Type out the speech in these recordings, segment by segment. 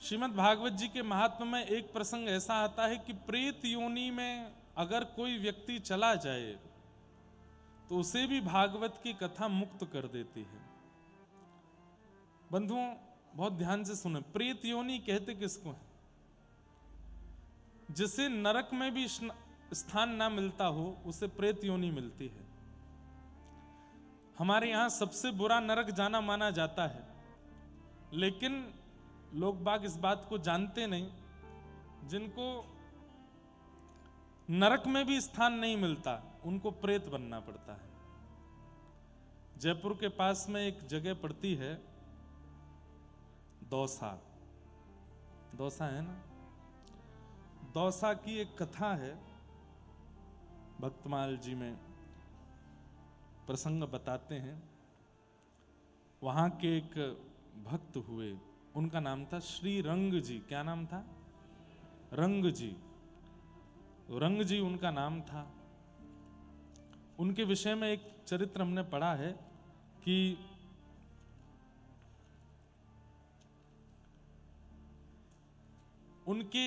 श्रीमद् भागवत जी के महात्म्य में एक प्रसंग ऐसा आता है कि प्रेत योनि में अगर कोई व्यक्ति चला जाए तो उसे भी भागवत की कथा मुक्त कर देती है। बंधुओं, बहुत ध्यान से सुने, प्रेत योनि कहते किसको है? जिसे नरक में भी स्थान ना मिलता हो उसे प्रेत योनि मिलती है। हमारे यहां सबसे बुरा नरक जाना माना जाता है, लेकिन लोग बाग इस बात को जानते नहीं, जिनको नरक में भी स्थान नहीं मिलता उनको प्रेत बनना पड़ता है। जयपुर के पास में एक जगह पड़ती है दौसा, दौसा है ना, दौसा की एक कथा है, भक्तमाल जी में प्रसंग बताते हैं। वहां के एक भक्त हुए, उनका नाम था श्री रंग जी। क्या नाम था? रंग जी। रंग जी उनका नाम था। उनके विषय में एक चरित्र हमने पढ़ा है कि उनके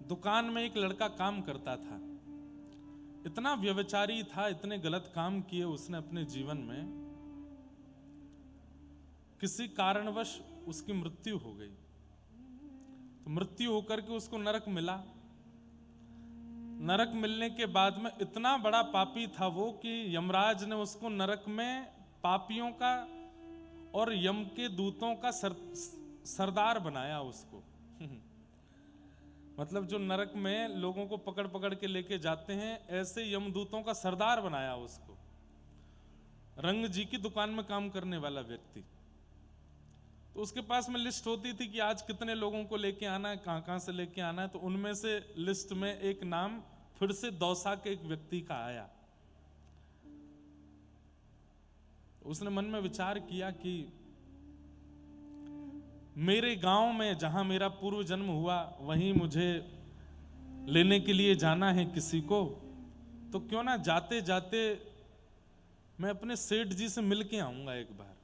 दुकान में एक लड़का काम करता था। इतना व्यभिचारी था, इतने गलत काम किए उसने अपने जीवन में, किसी कारणवश उसकी मृत्यु हो गई। तो मृत्यु होकर के उसको नरक मिला। नरक मिलने के बाद में इतना बड़ा पापी था वो कि यमराज ने उसको नरक में पापियों का और यम के दूतों का सरदार बनाया उसको। मतलब जो नरक में लोगों को पकड़ पकड़ के लेके जाते हैं, ऐसे यमदूतों का सरदार बनाया उसको, रंग जी की दुकान में काम करने वाला व्यक्ति। तो उसके पास में लिस्ट होती थी कि आज कितने लोगों को लेके आना है, कहां कहां से लेके आना है। तो उनमें से लिस्ट में एक नाम फिर से दौसा के एक व्यक्ति का आया। उसने मन में विचार किया कि मेरे गांव में जहां मेरा पूर्व जन्म हुआ वहीं मुझे लेने के लिए जाना है किसी को, तो क्यों ना जाते जाते मैं अपने सेठ जी से मिल के आऊंगा एक बार।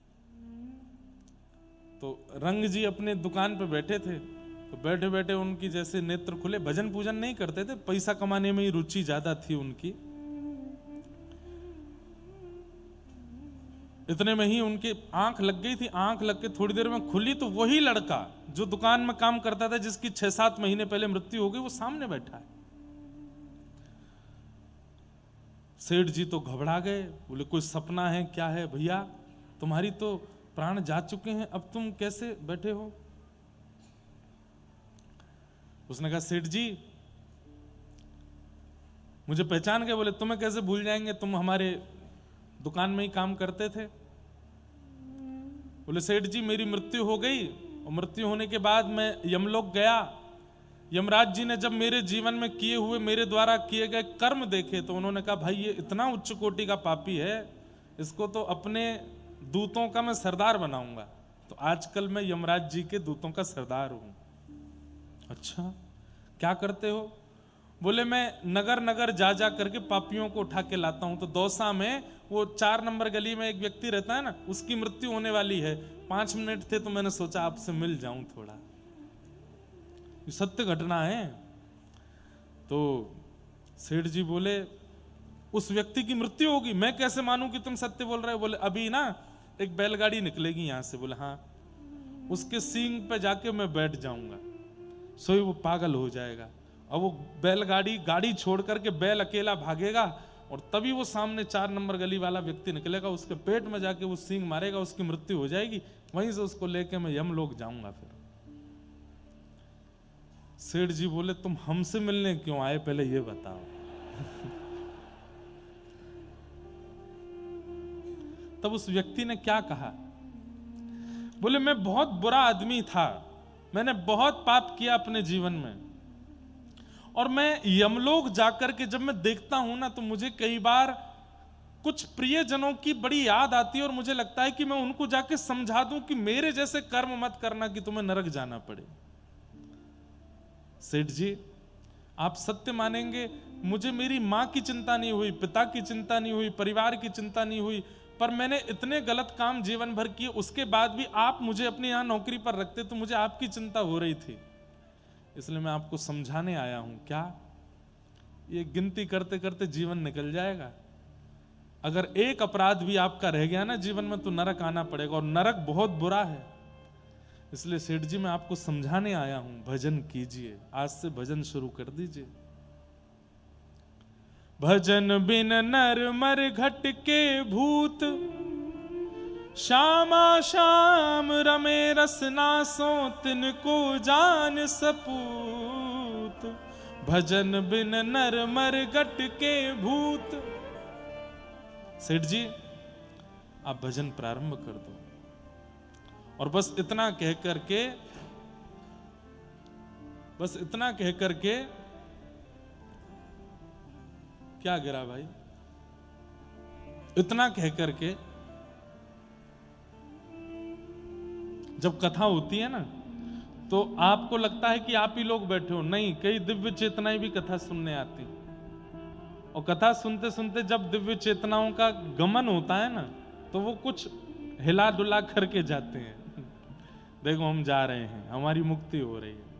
तो रंग जी अपने दुकान पे बैठे थे, तो बैठे बैठे उनकी जैसे नेत्र खुले। भजन पूजन नहीं करते थे, पैसा कमाने में ही रुचि ज्यादा थी उनकी। इतने में ही उनकी आंख लग गई थी। आंख लग के थोड़ी देर में खुली तो वही लड़का जो दुकान में काम करता था, जिसकी 6-7 महीने पहले मृत्यु हो गई, वो सामने बैठा है। सेठ जी तो घबरा गए, बोले कोई सपना है क्या है भैया, तुम्हारी तो प्राण जा चुके हैं, अब तुम कैसे बैठे हो? उसने कहा सेठ जी मुझे पहचान गए? बोले तुम्हें कैसे भूल जाएंगे, तुम हमारे दुकान में ही काम करते थे। बोले सेठ जी मेरी मृत्यु हो गई, और मृत्यु होने के बाद मैं यमलोक गया। यमराज जी ने जब मेरे जीवन में किए हुए, मेरे द्वारा किए गए कर्म देखे, तो उन्होंने कहा भाई ये इतना उच्च कोटि का पापी है, इसको तो अपने दूतों का मैं सरदार बनाऊंगा। तो आजकल मैं यमराज जी के दूतों का सरदार हूं। अच्छा क्या करते हो? बोले मैं नगर नगर जा जा करके पापियों को उठा के लाता हूं। तो दौसा में वो 4 नंबर गली में एक व्यक्ति रहता है ना, उसकी मृत्यु होने वाली है। 5 मिनट थे तो मैंने सोचा आपसे मिल जाऊं थोड़ा, ये सत्य घटना है। तो सेठ जी बोले उस व्यक्ति की मृत्यु होगी, मैं कैसे मानूं कि तुम सत्य बोल रहे हो? बोले अभी ना एक बैलगाड़ी निकलेगी यहां से। बोले हाँ, उसके सींग पे जाके मैं बैठ जाऊंगा, सोई वो पागल हो जाएगा। और वो बैलगाड़ी गाड़ी छोड़ करके बैल अकेला भागेगा, और तभी वो सामने 4 नंबर गली वाला व्यक्ति निकलेगा, उसके पेट में जाके वो सींग मारेगा, उसकी मृत्यु हो जाएगी। वहीं से उसको लेके मैं यमलोक जाऊंगा। फिर सेठ जी बोले तुम हमसे मिलने क्यों आए, पहले ये बताओ। तब उस व्यक्ति ने क्या कहा? बोले मैं बहुत बुरा आदमी था, मैंने बहुत पाप किया अपने जीवन में, और मैं यमलोक जाकर के जब मैं देखता हूं ना, तो मुझे कई बार कुछ प्रियजनों की बड़ी याद आती है, और मुझे लगता है कि मैं उनको जाके समझा दूं कि मेरे जैसे कर्म मत करना कि तुम्हें नरक जाना पड़े। सेठ जी आप सत्य मानेंगे, मुझे मेरी मां की चिंता नहीं हुई, पिता की चिंता नहीं हुई, परिवार की चिंता नहीं हुई, पर मैंने इतने गलत काम जीवन भर किए, उसके बाद भी आप मुझे अपने यहां नौकरी पर रखते तो मुझे आपकी चिंता हो रही थी, इसलिए मैं आपको समझाने आया हूं। क्या ये गिनती करते करते जीवन निकल जाएगा? अगर एक अपराध भी आपका रह गया ना जीवन में, तो नरक आना पड़ेगा, और नरक बहुत बुरा है। इसलिए सेठ जी मैं आपको समझाने आया हूं, भजन कीजिए, आज से भजन शुरू कर दीजिए। भजन बिन नर मर घट के भूत, श्यामा श्याम रमे रसना सो तिनको जान सपूत। भजन बिन नर मर घट के भूत। सेठ जी आप भजन प्रारंभ कर दो, और बस इतना कह करके क्या गिरा भाई, इतना कह करके जब कथा होती है ना, तो आपको लगता है कि आप ही लोग बैठे हो, नहीं, कई दिव्य चेतनाएं भी कथा सुनने आती, और कथा सुनते सुनते जब दिव्य चेतनाओं का गमन होता है ना, तो वो कुछ हिला डुला करके जाते हैं। देखो हम जा रहे हैं, हमारी मुक्ति हो रही है,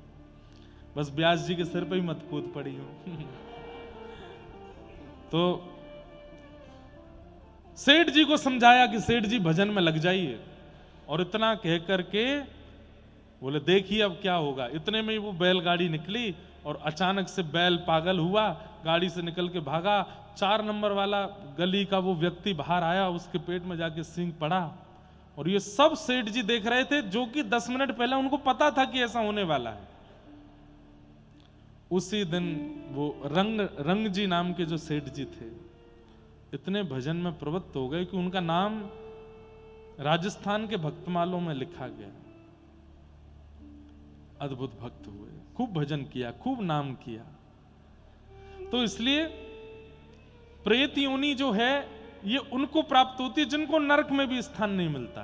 बस व्यास जी के सिर पे ही मत कूद पड़ी हो। तो सेठ जी को समझाया कि सेठ जी भजन में लग जाइए, और इतना कह करके बोले देखिए अब क्या होगा। इतने में ही वो बैलगाड़ी निकली, और अचानक से बैल पागल हुआ, गाड़ी से निकल के भागा। 4 नंबर वाला गली का वो व्यक्ति बाहर आया, उसके पेट में जाके सींग पड़ा, और ये सब सेठ जी देख रहे थे, जो कि 10 मिनट पहले उनको पता था कि ऐसा होने वाला है। उसी दिन वो रंग जी नाम के जो सेठ जी थे, इतने भजन में प्रवृत्त हो गए कि उनका नाम राजस्थान के भक्तमालों में लिखा गया। अद्भुत भक्त हुए, खूब भजन किया, खूब नाम किया। तो इसलिए प्रेत योनि जो है ये उनको प्राप्त होती है जिनको नरक में भी स्थान नहीं मिलता।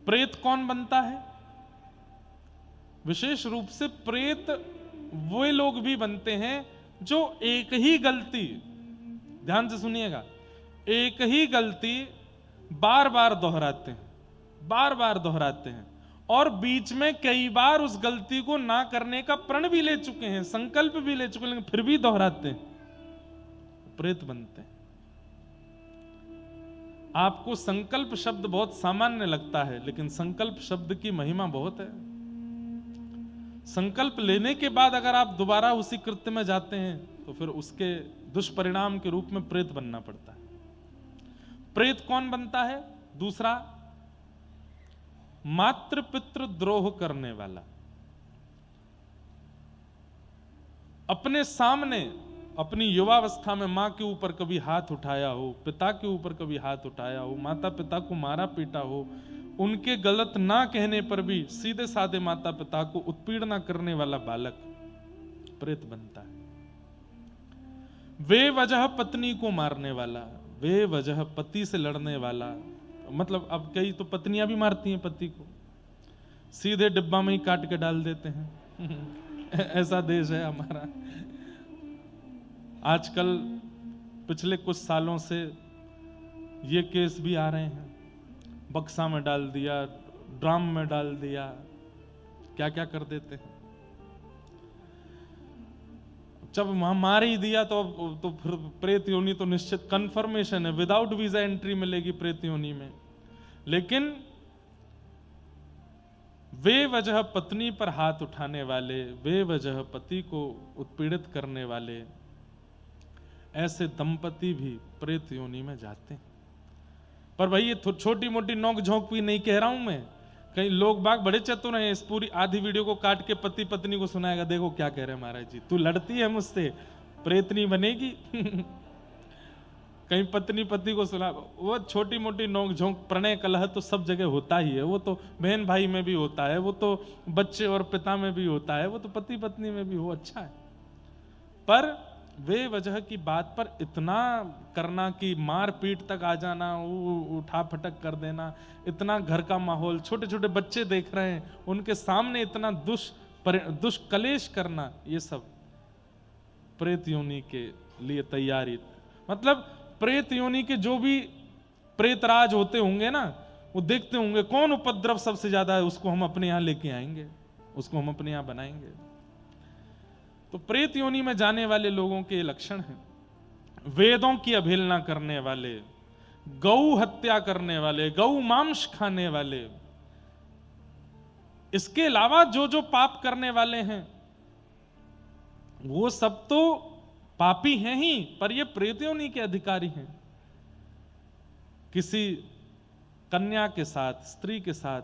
प्रेत कौन बनता है? विशेष रूप से प्रेत वे लोग भी बनते हैं जो एक ही गलती, ध्यान से सुनिएगा, एक ही गलती बार बार दोहराते हैं, और बीच में कई बार उस गलती को ना करने का प्रण भी ले चुके हैं, संकल्प भी ले चुके हैं, लेकिन फिर भी दोहराते हैं, प्रेत बनते हैं। आपको संकल्प शब्द बहुत सामान्य लगता है, लेकिन संकल्प शब्द की महिमा बहुत है। संकल्प लेने के बाद अगर आप दोबारा उसी कृत्य में जाते हैं, तो फिर उसके दुष्परिणाम के रूप में प्रेत बनना पड़ता है। प्रेत कौन बनता है? दूसरा, मातृ पितृ द्रोह करने वाला। अपने सामने अपनी युवावस्था में मां के ऊपर कभी हाथ उठाया हो, पिता के ऊपर कभी हाथ उठाया हो, माता पिता को मारा पीटा हो, उनके गलत ना कहने पर भी सीधे साधे माता पिता को उत्पीड़ना करने वाला बालक प्रेत बनता है। वे वजह पत्नी को मारने वाला, वे वजह पति से लड़ने वाला, मतलब अब कई तो पत्नियां भी मारती हैं पति को, सीधे डिब्बा में ही काट के डाल देते हैं। ऐसा देश है हमारा। आजकल पिछले कुछ सालों से ये केस भी आ रहे हैं, बक्सा में डाल दिया, ड्राम में डाल दिया, क्या क्या कर देते हैं। जब वहां मार ही दिया तो फिर प्रेत योनि तो निश्चित कंफर्मेशन है, विदाउट वीजा एंट्री मिलेगी प्रेत योनि में। लेकिन वे वजह पत्नी पर हाथ उठाने वाले, वे वजह पति को उत्पीड़ित करने वाले, ऐसे दंपति भी प्रेत योनि में जाते हैं। पर भाई ये छोटी मोटी नोक झोंक भी नहीं कह रहा हूं मैं, कई लोग बाग बड़े चतुर हैं, इस पूरी आधी वीडियो को काट के पति पत्नी को सुनाएगा, देखो क्या कह रहे हैं महाराज जी, तू लड़ती है मुझसे, प्रेत नहीं बनेगी। कहीं पत्नी पति को सुना, वो छोटी मोटी नोक झोंक प्रणय कलह तो सब जगह होता ही है, वो तो बहन भाई में भी होता है, वो तो बच्चे और पिता में भी होता है, वो तो पति पत्नी में भी हो, अच्छा है। पर वे वजह की बात पर इतना करना कि मार पीट तक आ जाना, उठा फटक कर देना, इतना घर का माहौल, छोटे छोटे बच्चे देख रहे हैं उनके सामने इतना दुष्कलेश करना, ये सब प्रेत योनि के लिए तैयारी। मतलब प्रेत योनि के जो भी प्रेतराज होते होंगे ना, वो देखते होंगे कौन उपद्रव सबसे ज्यादा है, उसको हम अपने यहां लेके आएंगे, उसको हम अपने यहां बनाएंगे। तो प्रेत योनि में जाने वाले लोगों के लक्षण हैं: वेदों की अवहेलना करने वाले, गौ हत्या करने वाले, गौ मांस खाने वाले, इसके अलावा जो जो पाप करने वाले हैं वो सब तो पापी हैं ही, पर ये प्रेत योनि के अधिकारी हैं। किसी कन्या के साथ, स्त्री के साथ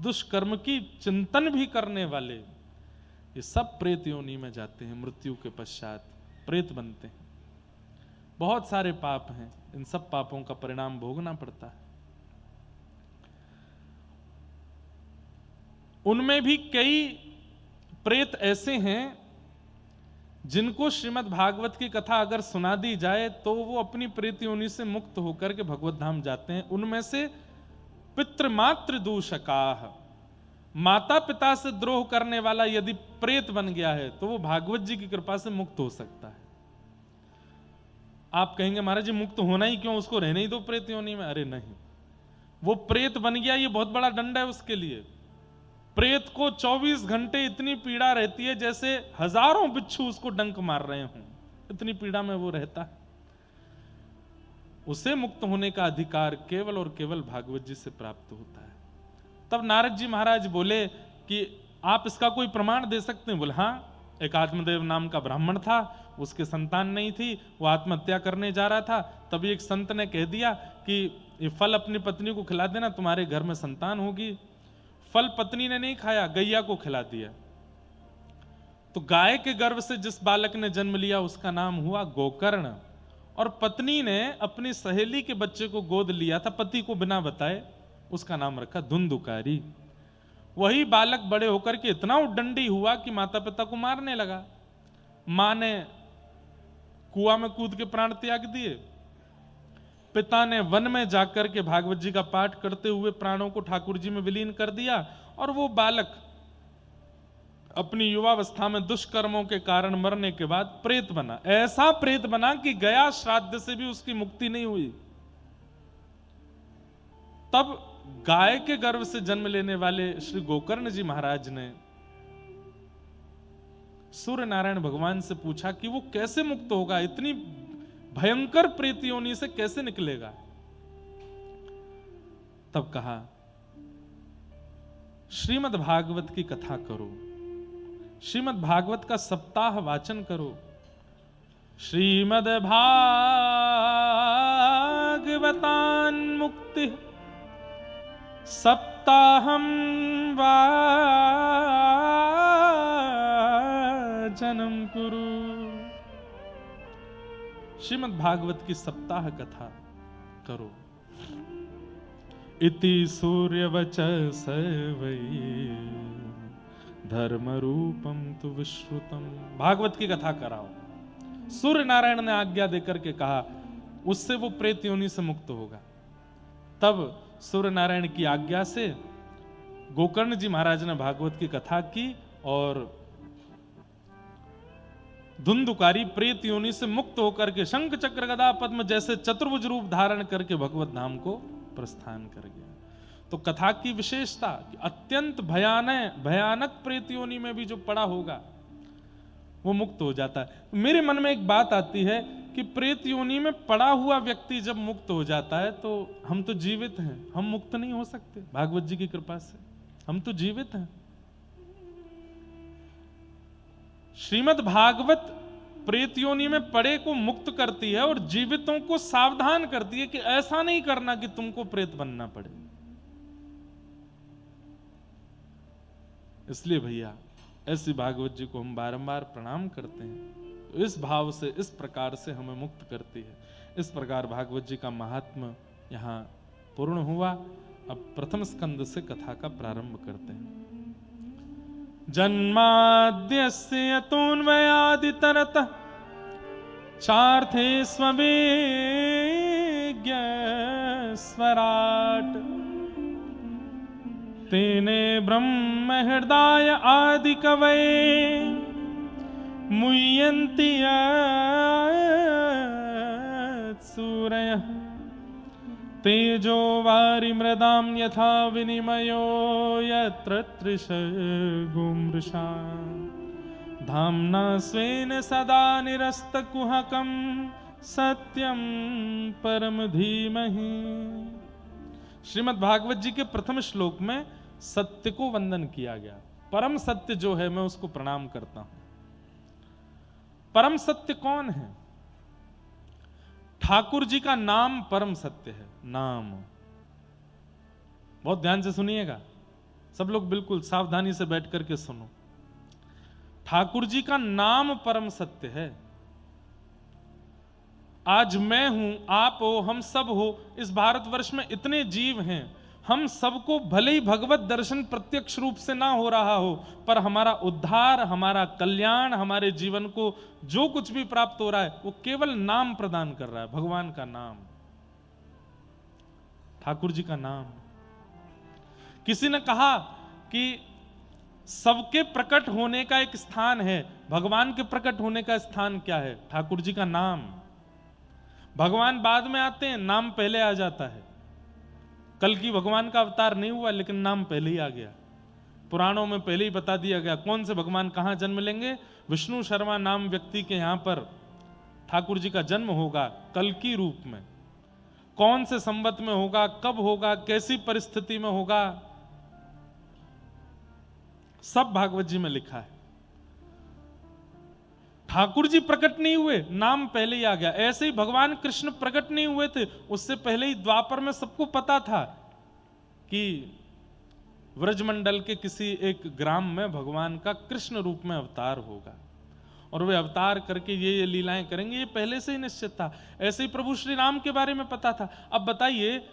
दुष्कर्म की चिंतन भी करने वाले, ये सब प्रेत योनि में जाते हैं, मृत्यु के पश्चात प्रेत बनते हैं। बहुत सारे पाप हैं, इन सब पापों का परिणाम भोगना पड़ता है। उनमें भी कई प्रेत ऐसे हैं जिनको श्रीमद् भागवत की कथा अगर सुना दी जाए तो वो अपनी प्रेत योनि से मुक्त होकर के भगवत धाम जाते हैं। उनमें से पितृमातृ दूषकाः, माता पिता से द्रोह करने वाला यदि प्रेत बन गया है तो वो भागवत जी की कृपा से मुक्त हो सकता है। आप कहेंगे महाराज जी मुक्त होना ही क्यों, उसको रहने ही दो प्रेत योनि में। अरे नहीं, वो प्रेत बन गया ये बहुत बड़ा दंड है उसके लिए। प्रेत को 24 घंटे इतनी पीड़ा रहती है जैसे हजारों बिच्छू उसको डंक मार रहे हों, इतनी पीड़ा में वो रहता है। उसे मुक्त होने का अधिकार केवल और केवल भागवत जी से प्राप्त होता है। तब नारद जी महाराज बोले कि आप इसका कोई प्रमाण दे सकते हैं? बोले हाँ, एक आत्मदेव नाम का ब्राह्मण था, उसके संतान नहीं थी, वो आत्महत्या करने जा रहा था। तभी एक संत ने कह दिया कि ये फल अपनी पत्नी को खिला देना, तुम्हारे घर में संतान होगी। फल पत्नी ने नहीं खाया, गैया को खिला दिया। तो गाय के गर्भ से जिस बालक ने जन्म लिया उसका नाम हुआ गोकर्ण, और पत्नी ने अपनी सहेली के बच्चे को गोद लिया था पति को बिना बताए, उसका नाम रखा धुंधुकारी। वही बालक बड़े होकर के इतना उद्दंडी हुआ कि माता पिता को मारने लगा। मां ने कुआं में कूद के प्राण त्याग दिए, पिता ने वन में जाकर के भागवत जी का पाठ करते हुए प्राणों को ठाकुर जी में विलीन कर दिया, और वो बालक अपनी युवावस्था में दुष्कर्मों के कारण मरने के बाद प्रेत बना। ऐसा प्रेत बना कि गया श्राद्ध से भी उसकी मुक्ति नहीं हुई। तब गाय के गर्भ से जन्म लेने वाले श्री गोकर्ण जी महाराज ने सूर्य नारायण भगवान से पूछा कि वो कैसे मुक्त होगा, इतनी भयंकर प्रेत योनि से कैसे निकलेगा। तब कहा श्रीमद् भागवत की कथा करो, श्रीमद् भागवत का सप्ताह वाचन करो। श्रीमद् भागवतान मुक्ति सप्ताहम वाचनम कुरु। श्रीमद् भागवत की सप्ताह कथा करो। इति सूर्यवचस वै धर्म रूपम तु विश्रुतम। भागवत की कथा कराओ। सूर्य नारायण ने आज्ञा देकर के कहा, उससे वो प्रेत योनि से मुक्त होगा। तब सूर्य नारायण की आज्ञा से गोकर्ण जी महाराज ने भागवत की कथा की, और धुंधुकारी प्रेत योनि से मुक्त होकर के शंख चक्र गदा पद्म जैसे चतुर्भुज रूप धारण करके भगवत धाम को प्रस्थान कर गया। तो कथा की विशेषता कि अत्यंत भयानक प्रेत योनि में भी जो पड़ा होगा वो मुक्त हो जाता है। मेरे मन में एक बात आती है कि प्रेत योनि में पड़ा हुआ व्यक्ति जब मुक्त हो जाता है तो हम तो जीवित हैं, हम मुक्त नहीं हो सकते। भागवत जी की कृपा से हम तो जीवित हैं। श्रीमद् भागवत प्रेत योनि में पड़े को मुक्त करती है और जीवितों को सावधान करती है कि ऐसा नहीं करना कि तुमको प्रेत बनना पड़े। इसलिए भैया ऐसी भागवत जी को हम बारंबार प्रणाम करते हैं। तो इस भाव से, इस प्रकार से हमें मुक्त करती है। इस प्रकार भागवत जी का महात्म्य यहाँ पूर्ण हुआ। अब प्रथम स्कंद से कथा का प्रारंभ करते हैं। जन्माद्यस्य यतोऽन्वयादितरतः चार्थे स्ववेग्य स्वराट तेने ब्रह्म हृदय आदि कवये मुह्यन्ति सूरयः तेजो वारिमृदां यथा विनिमयो यत्र त्रिसर्गो मृषा धाम्ना स्वेन सदा निरस्तकुहकं सत्यं परम धीमहि। श्रीमद् भागवत जी के प्रथम श्लोक में सत्य को वंदन किया गया। परम सत्य जो है मैं उसको प्रणाम करता हूं। परम सत्य कौन है? ठाकुर जी का नाम परम सत्य है। नाम बहुत ध्यान से सुनिएगा, सब लोग बिल्कुल सावधानी से बैठ करके सुनो। ठाकुर जी का नाम परम सत्य है। आज मैं हूं, आप हो, हम सब हो, इस भारतवर्ष में इतने जीव हैं, हम सबको भले ही भगवत दर्शन प्रत्यक्ष रूप से ना हो रहा हो, पर हमारा उद्धार, हमारा कल्याण, हमारे जीवन को जो कुछ भी प्राप्त हो रहा है वो केवल नाम प्रदान कर रहा है, भगवान का नाम, ठाकुर जी का नाम। किसी ने कहा कि सबके प्रकट होने का एक स्थान है, भगवान के प्रकट होने का स्थान क्या है? ठाकुर जी का नाम। भगवान बाद में आते हैं, नाम पहले आ जाता है। कल की भगवान का अवतार नहीं हुआ, लेकिन नाम पहले ही आ गया। पुराणों में पहले ही बता दिया गया कौन से भगवान कहां जन्म लेंगे। विष्णु शर्मा नाम व्यक्ति के यहां पर ठाकुर जी का जन्म होगा कल की रूप में। कौन से संवत में होगा, कब होगा, कैसी परिस्थिति में होगा, सब भागवत जी में लिखा है। ठाकुर जी प्रकट नहीं हुए, नाम पहले ही आ गया। ऐसे ही भगवान कृष्ण प्रकट नहीं हुए थे, उससे पहले ही द्वापर में सबको पता था कि व्रजमंडल के किसी एक ग्राम में भगवान का कृष्ण रूप में अवतार होगा और वे अवतार करके ये लीलाएं करेंगे, ये पहले से ही निश्चित था। ऐसे ही प्रभु श्री राम के बारे में पता था। अब बताइए,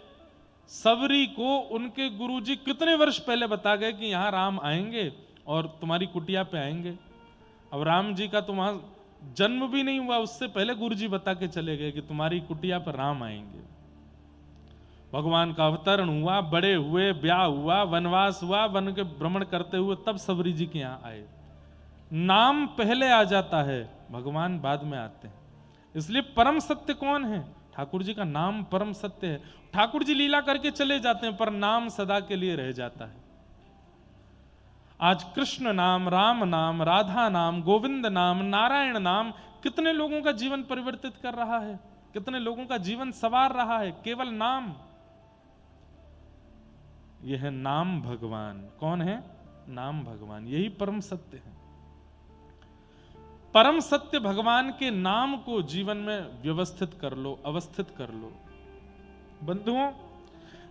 सबरी को उनके गुरुजी कितने वर्ष पहले बता गए कि यहां राम आएंगे और तुम्हारी कुटिया पे आएंगे। अब राम जी का तो वहां जन्म भी नहीं हुआ, उससे पहले गुरुजी बता के चले गए कि तुम्हारी कुटिया पर राम आएंगे। भगवान का अवतरण हुआ, बड़े हुए, ब्याह हुआ, वनवास हुआ, वन के भ्रमण करते हुए तब सबरी जी के यहां आए। नाम पहले आ जाता है, भगवान बाद में आते हैं। इसलिए परम सत्य कौन है? ठाकुर जी का नाम परम सत्य है। ठाकुर जी लीला करके चले जाते हैं, पर नाम सदा के लिए रह जाता है। आज कृष्ण नाम, राम नाम, राधा नाम, गोविंद नाम, नारायण नाम कितने लोगों का जीवन परिवर्तित कर रहा है, कितने लोगों का जीवन संवार रहा है, केवल नाम। यह है नाम भगवान। कौन है? नाम भगवान। यही परम सत्य है। परम सत्य भगवान के नाम को जीवन में व्यवस्थित कर लो, अवस्थित कर लो। बंधुओं,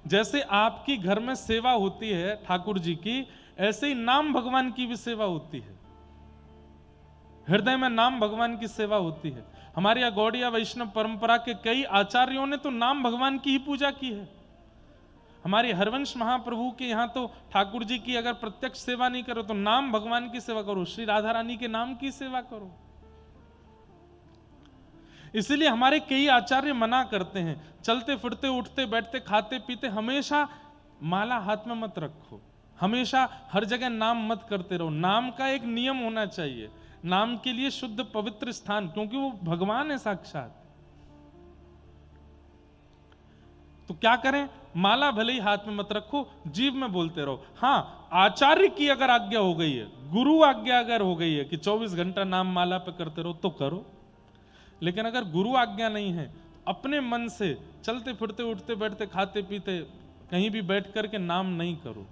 जैसे आपकी घर में सेवा होती है ठाकुर जी की, ऐसे ही नाम भगवान की भी सेवा होती है। हृदय में नाम भगवान की सेवा होती है। हमारे यहाँ गौड़िया वैष्णव परंपरा के कई आचार्यों ने तो नाम भगवान की ही पूजा की है। हमारे हरवंश महाप्रभु के यहाँ तो ठाकुर जी की अगर प्रत्यक्ष सेवा नहीं करो तो नाम भगवान की सेवा करो, श्री राधा रानी के नाम की सेवा करो। इसलिए हमारे कई आचार्य मना करते हैं, चलते फिरते, उठते बैठते, खाते पीते हमेशा माला हाथ में मत रखो, हमेशा हर जगह नाम मत करते रहो। नाम का एक नियम होना चाहिए, नाम के लिए शुद्ध पवित्र स्थान, क्योंकि वो भगवान है साक्षात। तो क्या करें? माला भले ही हाथ में मत रखो, जीव में बोलते रहो। हाँ, आचार्य की अगर आज्ञा हो गई है, गुरु आज्ञा अगर हो गई है कि 24 घंटा नाम माला पे करते रहो तो करो। लेकिन अगर गुरु आज्ञा नहीं है, अपने मन से चलते फिरते, उठते बैठते, खाते पीते कहीं भी बैठ करके नाम नहीं करो।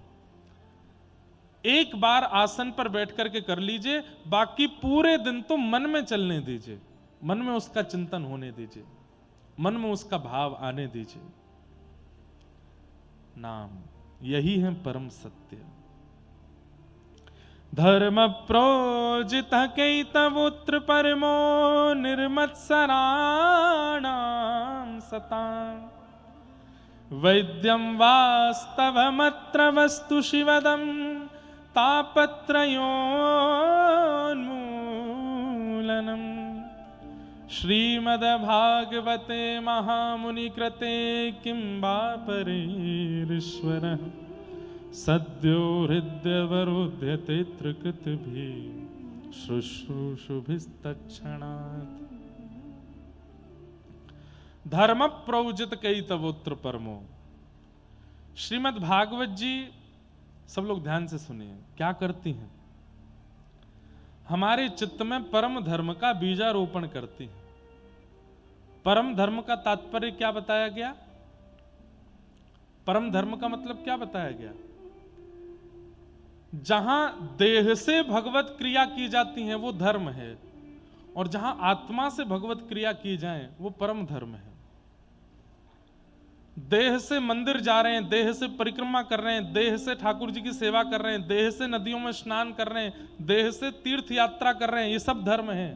एक बार आसन पर बैठ करके कर लीजिए, बाकी पूरे दिन तो मन में चलने दीजिए, मन में उसका चिंतन होने दीजिए, मन में उसका भाव आने दीजिए। नाम, यही है परम सत्य। धर्म प्रोजित कैतवोत्र परमो निर्मत्सराणां सतां वैद्यं वास्तवमत्र वस्तु शिवदं तापत्रयोन्मूलनम्। श्रीमद्भागवते महामुनिकृते किं वा परेरीश्वरः सद्यो हृदयवरुध्यते त्रिकृतिभिः शुश्रूषुभिस्तत्क्षणात्। धर्म प्रवजित कई तवोत्र परमो। श्रीमद् भागवत जी सब लोग ध्यान से सुनिए, क्या करती हैं? हमारे चित्त में परम धर्म का बीजारोपण करती हैं। परम धर्म का तात्पर्य क्या बताया गया? परम धर्म का मतलब क्या बताया गया? जहां देह से भगवत क्रिया की जाती है वो धर्म है, और जहां आत्मा से भगवत क्रिया की जाए वो परम धर्म है। देह से मंदिर जा रहे हैं, देह से परिक्रमा कर रहे हैं, देह से ठाकुर जी की सेवा कर रहे हैं, देह से नदियों में स्नान कर रहे हैं, देह से तीर्थ यात्रा कर रहे हैं, ये सब धर्म है।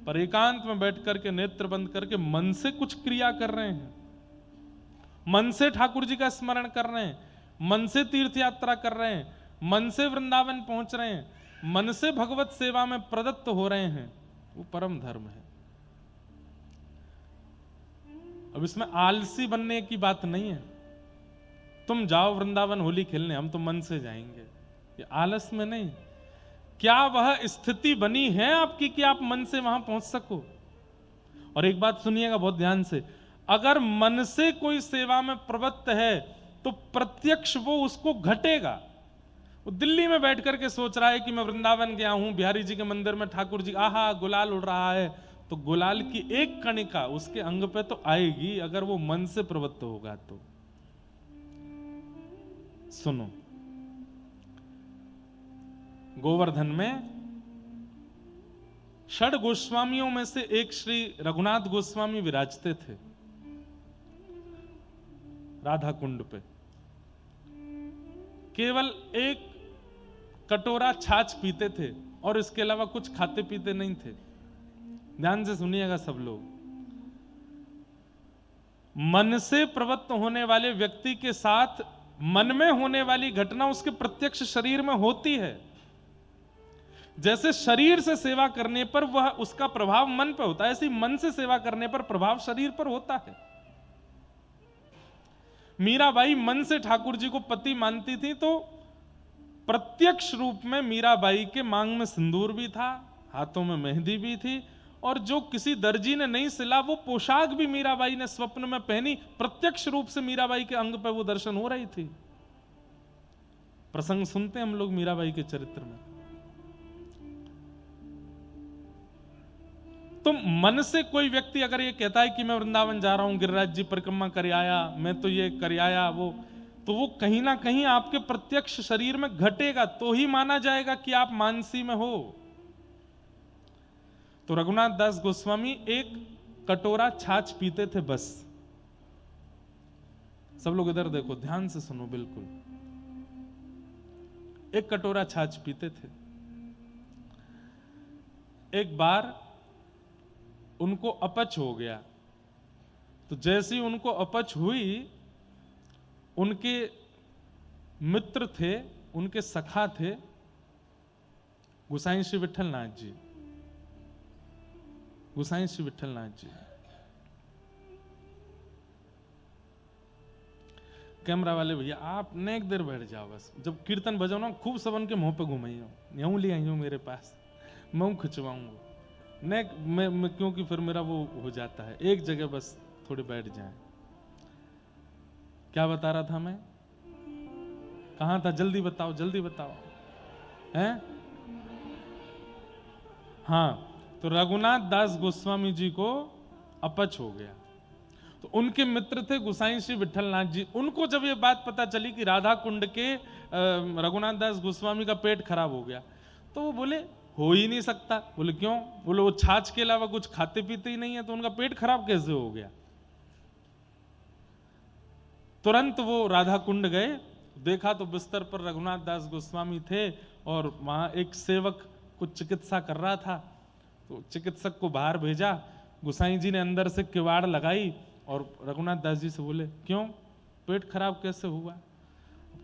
पर एकांत में बैठ करके नेत्र बंद करके मन से कुछ क्रिया कर रहे हैं, मन से ठाकुर जी का स्मरण कर रहे हैं, मन से तीर्थ यात्रा कर रहे हैं, मन से वृंदावन पहुंच रहे हैं, मन से भगवत सेवा में प्रदत्त हो रहे हैं, वो परम धर्म है। अब इसमें आलसी बनने की बात नहीं है। तुम जाओ वृंदावन होली खेलने, हम तो मन से जाएंगे, ये आलस में नहीं। क्या वह स्थिति बनी है आपकी कि आप मन से वहां पहुंच सको? और एक बात सुनिएगा बहुत ध्यान से, अगर मन से कोई सेवा में प्रवृत्त है तो प्रत्यक्ष वो उसको घटेगा। वो दिल्ली में बैठ करके सोच रहा है कि मैं वृंदावन गया हूं, बिहारी जी के मंदिर में ठाकुर जी आहा गुलाल उड़ रहा है, तो गुलाल की एक कणिका उसके अंग पे तो आएगी, अगर वो मन से प्रवृत्त होगा तो। सुनो, गोवर्धन में षड गोस्वामियों में से एक श्री रघुनाथ गोस्वामी विराजते थे राधा कुंड पे। केवल एक कटोरा छाछ पीते थे और इसके अलावा कुछ खाते पीते नहीं थे। ध्यान से सुनिएगा सब लोग। मन से प्रवृत्त होने वाले व्यक्ति के साथ मन में होने वाली घटना उसके प्रत्यक्ष शरीर में होती है। जैसे शरीर से सेवा करने पर वह उसका प्रभाव मन पर होता है, ऐसे मन से सेवा करने पर प्रभाव शरीर पर होता है। मीराबाई मन से ठाकुर जी को पति मानती थी, तो प्रत्यक्ष रूप में मीराबाई के मांग में सिंदूर भी था, हाथों में मेहंदी भी थी, और जो किसी दर्जी ने नहीं सिला वो पोशाक भी मीराबाई ने स्वप्न में पहनी। प्रत्यक्ष रूप से मीराबाई के अंग पर वो दर्शन हो रही थी। प्रसंग सुनते हैं हम लोग मीराबाई के चरित्र में। तो मन से कोई व्यक्ति अगर ये कहता है कि मैं वृंदावन जा रहा हूं, गिरिराज जी परिक्रमा कर आया, मैं तो ये कर आया, तो वो कहीं ना कहीं आपके प्रत्यक्ष शरीर में घटेगा, तो ही माना जाएगा कि आप मानसी में हो। तो रघुनाथ दास गोस्वामी एक कटोरा छाछ पीते थे बस। सब लोग इधर देखो, ध्यान से सुनो बिल्कुल। एक कटोरा छाछ पीते थे। एक बार उनको अपच हो गया, तो जैसे ही उनको अपच हुई, उनके मित्र थे, उनके सखा थे गोसाई श्री विठल नाथ जी। गोसाई श्री विठल नाथ जी कैमरा वाले भैया, आप नेक देर बैठ जाओ बस। जब कीर्तन बजाओ ना, खूब सबन के मुंह पे घुमाइयो, यूं ले आइयो मेरे पास, मैं खिंचवाऊंगा नेक मैं क्योंकि फिर मेरा वो हो जाता है। एक जगह बस थोड़े बैठ जाए। क्या बता रहा था मैं? कहां था? जल्दी बताओ, जल्दी बताओ। हैं? हाँ, तो रघुनाथ दास गोस्वामी जी को अपच हो गया, तो उनके मित्र थे गोसाई श्री विठल नाथ जी। उनको जब ये बात पता चली कि राधा कुंड के रघुनाथ दास गोस्वामी का पेट खराब हो गया, तो वो बोले हो ही नहीं सकता। बोले क्यों? बोले वो छाछ के अलावा कुछ खाते पीते ही नहीं है, तो उनका पेट खराब कैसे हो गया? तुरंत वो राधा कुंड गए, देखा तो बिस्तर पर रघुनाथ दास गोस्वामी थे, और वहां एक सेवक कुछ चिकित्सा कर रहा था। तो चिकित्सक को बाहर भेजा, गोसाई जी ने अंदर से किवाड़ लगाई और रघुनाथ दास जी से बोले क्यों, पेट खराब कैसे हुआ?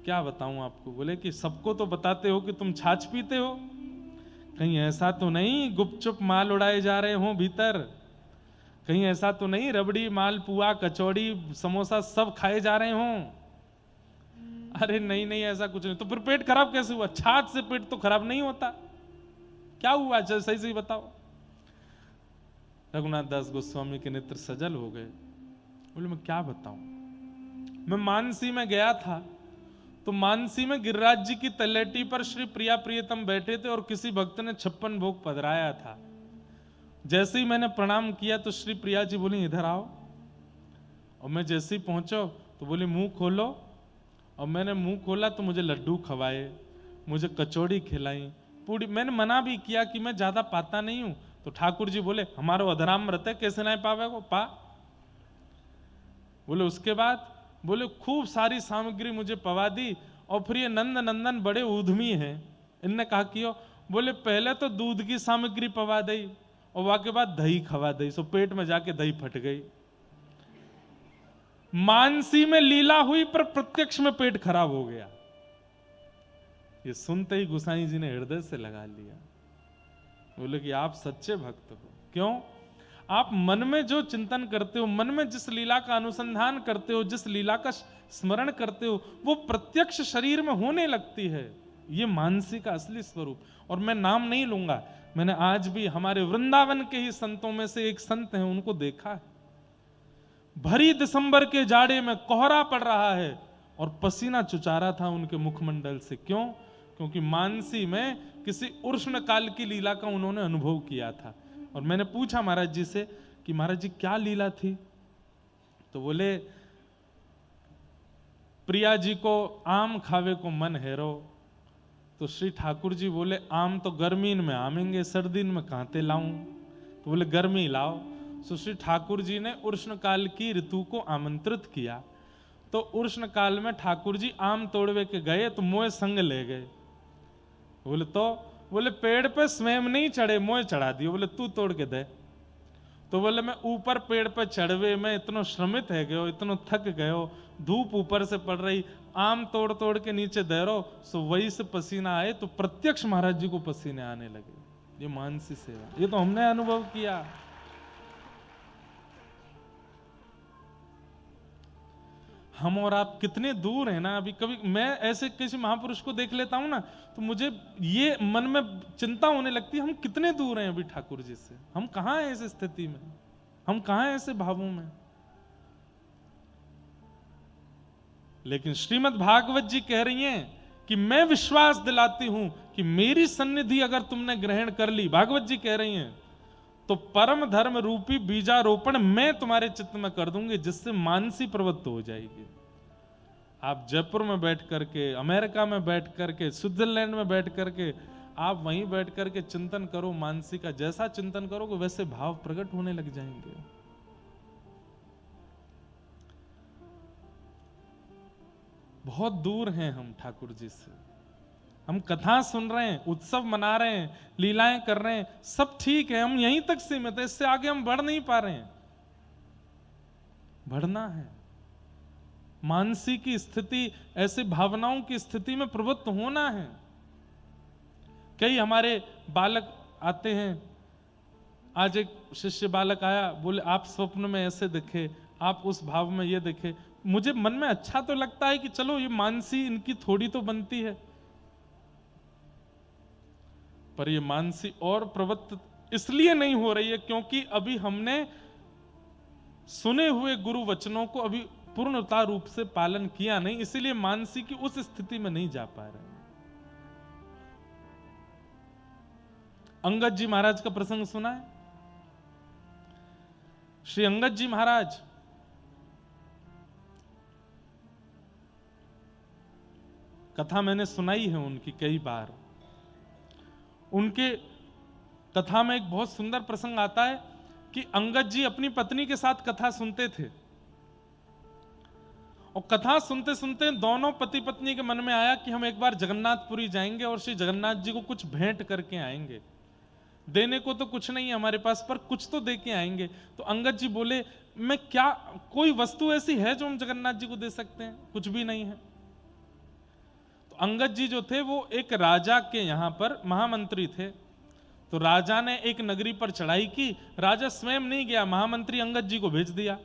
क्या बताऊं आपको? बोले कि सबको तो बताते हो कि तुम छाछ पीते हो, कहीं ऐसा तो नहीं गुपचुप माल उड़ाए जा रहे हो भीतर? कहीं ऐसा तो नहीं रबड़ी मालपुआ कचौड़ी समोसा सब खाए जा रहे हों? अरे नहीं नहीं, ऐसा कुछ नहीं। तो फिर पेट खराब कैसे हुआ? छाछ से पेट तो खराब नहीं होता। क्या हुआ? सही सही बताओ। रघुनाथ दास गोस्वामी के नेत्र सजल हो गए। बोले मैं क्या बताऊं, मैं मानसी में गया था तो मानसी में गिरिराज जी की तलेटी पर श्री प्रिया प्रियतम बैठे थे और किसी भक्त ने 56 भोग पधराया था। जैसे ही मैंने प्रणाम किया तो श्री प्रिया जी बोली इधर आओ, और मैं जैसे ही पहुंचो तो बोली मुंह खोलो, और मैंने मुंह खोला तो मुझे लड्डू खवाए, मुझे कचौड़ी खिलाई, पूरी। मैंने मना भी किया कि मैं ज्यादा पाता नहीं हूं, तो ठाकुर जी बोले हमारो अधराम व्रत है, कैसे नहीं पावे को पा। बोले उसके बाद बोले खूब सारी सामग्री मुझे पवा दी, और फिर ये नंद नंदन बड़े उद्यमी हैं, इनने कहा कि बोले पहले तो दूध की सामग्री पवा दी और वाके बाद दही खवा दी, सो पेट में जाके दही फट गई। मानसी में लीला हुई पर प्रत्यक्ष में पेट खराब हो गया। ये सुनते ही गोसाई जी ने हृदय से लगा लिया। बोले कि आप सच्चे भक्त हो। क्यों? आप मन में जो चिंतन करते हो, मन में जिस लीला का अनुसंधान करते हो, जिस लीला का स्मरण करते हो, वो प्रत्यक्ष शरीर में होने लगती है। ये मानसी का असली स्वरूप। और मैं नाम नहीं लूंगा, मैंने आज भी हमारे वृंदावन के ही संतों में से एक संत हैं, उनको देखा है। भरी दिसंबर के जाड़े में कोहरा पड़ रहा है और पसीना चुचारा था उनके मुखमंडल से। क्यों? क्योंकि मानसी में किसी उष्ण काल की लीला का उन्होंने अनुभव किया था। और मैंने पूछा महाराज जी से कि महाराज जी क्या लीला थी? तो बोले प्रिया जी को आम खावे को मन हेरो, तो श्री ठाकुर जी बोले आम तो गर्मीन में आमेंगे, सर्दीन में कांते लाऊं? तो बोले गर्मी लाओ। तो श्री ठाकुर जी ने उष्ण काल की ऋतु को आमंत्रित किया। तो उष्ण काल में ठाकुर जी आम तोड़वे के गए तो मोह संग ले गए। बोले तो बोले पेड़ पे स्वयं नहीं चढ़े, मोह चढ़ा दिए। बोले तू तोड़ के दे। तो बोले मैं ऊपर पेड़ पे चढ़वे में इतना श्रमित है गयो, इतना थक गयो, धूप ऊपर से पड़ रही, आम तोड़ तोड़ के नीचे दे रहो, सो वही से पसीना आए। तो प्रत्यक्ष महाराज जी को पसीने आने लगे। ये मानसी सेवा, ये तो हमने अनुभव किया। हम और आप कितने दूर हैं ना। अभी कभी मैं ऐसे किसी महापुरुष को देख लेता हूं ना, तो मुझे ये मन में चिंता होने लगती है, हम कितने दूर हैं अभी ठाकुर जी से। हम कहां हैं इस स्थिति में, हम कहां हैं ऐसे भावों में। लेकिन श्रीमद् भागवत जी कह रही हैं कि मैं विश्वास दिलाती हूं कि मेरी सन्निधि अगर तुमने ग्रहण कर ली, भागवत जी कह रही हैं, तो परम धर्म रूपी बीजारोपण मैं तुम्हारे चित्त में कर दूंगी, जिससे मानसी प्रवृत्त हो जाएगी। आप जयपुर में बैठ करके, अमेरिका में बैठ करके, स्विट्जरलैंड में बैठ करके, आप वहीं बैठ करके चिंतन करो मानसी का। जैसा चिंतन करोगे वैसे भाव प्रकट होने लग जाएंगे। बहुत दूर हैं हम ठाकुर जी से। हम कथा सुन रहे हैं, उत्सव मना रहे हैं, लीलाएं कर रहे हैं, सब ठीक है, हम यहीं तक सीमित है, इससे आगे हम बढ़ नहीं पा रहे हैं। बढ़ना है। मानसी की स्थिति, ऐसी भावनाओं की स्थिति में प्रवृत्त होना है। कई हमारे बालक आते हैं, आज एक शिष्य बालक आया, बोले आप स्वप्न में ऐसे दिखे, आप उस भाव में ये दिखे। मुझे मन में अच्छा तो लगता है कि चलो ये मानसी इनकी थोड़ी तो बनती है, पर ये मानसी और प्रवृत्त इसलिए नहीं हो रही है क्योंकि अभी हमने सुने हुए गुरु वचनों को अभी पूर्णता रूप से पालन किया नहीं, इसीलिए मानसी की उस स्थिति में नहीं जा पा रहे। अंगद जी महाराज का प्रसंग सुना है? श्री अंगद जी महाराज कथा मैंने सुनाई है उनकी कई बार। उनके कथा में एक बहुत सुंदर प्रसंग आता है कि अंगद जी अपनी पत्नी के साथ कथा सुनते थे, और कथा सुनते सुनते दोनों पति पत्नी के मन में आया कि हम एक बार जगन्नाथपुरी जाएंगे और श्री जगन्नाथ जी को कुछ भेंट करके आएंगे। देने को तो कुछ नहीं है हमारे पास, पर कुछ तो दे के आएंगे। तो अंगद जी बोले मैं क्या, कोई वस्तु ऐसी है जो हम जगन्नाथ जी को दे सकते हैं? कुछ भी नहीं है। तो अंगद जी जो थे वो एक राजा के यहां पर महामंत्री थे। तो राजा ने एक नगरी पर चढ़ाई की, राजा स्वयं नहीं गया, महामंत्री अंगद जी को भेज दिया।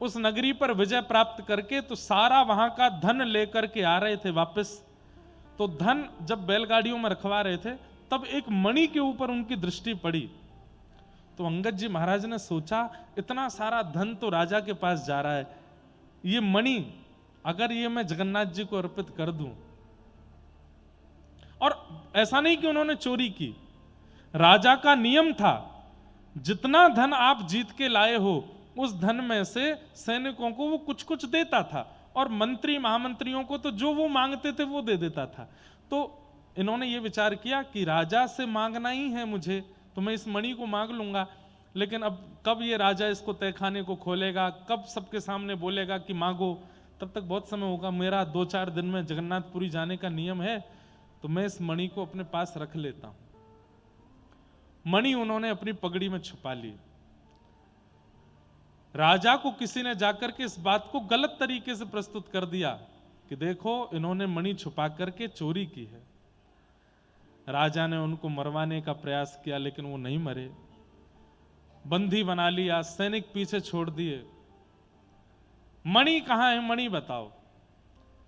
उस नगरी पर विजय प्राप्त करके तो सारा वहां का धन लेकर के आ रहे थे वापस। तो धन जब बैलगाड़ियों में रखवा रहे थे, तब एक मणि के ऊपर उनकी दृष्टि पड़ी। तो अंगद जी महाराज ने सोचा इतना सारा धन तो राजा के पास जा रहा है, ये मणि अगर ये मैं जगन्नाथ जी को अर्पित कर दूं, और ऐसा नहीं कि उन्होंने चोरी की, राजा का नियम था जितना धन आप जीत के लाए हो उस धन में से सैनिकों को वो कुछ कुछ देता था, और मंत्री महामंत्रियों को तो जो वो मांगते थे वो दे देता था। तो इन्होंने ये विचार किया कि राजा से मांगना ही है मुझे, तो मैं इस मणि को मांग लूंगा, लेकिन अब कब ये राजा इसको तहखाने को खोलेगा, कब सबके सामने बोलेगा कि मांगो, तब तक बहुत समय होगा। मेरा 2-4 दिन में जगन्नाथपुरी जाने का नियम है, तो मैं इस मणि को अपने पास रख लेता हूं। मणि उन्होंने अपनी पगड़ी में छुपा ली। राजा को किसी ने जाकर के इस बात को गलत तरीके से प्रस्तुत कर दिया कि देखो इन्होंने मणि छुपा करके चोरी की है। राजा ने उनको मरवाने का प्रयास किया, लेकिन वो नहीं मरे, बंदी बना लिया, सैनिक पीछे छोड़ दिए। मणि कहां है, मणि बताओ।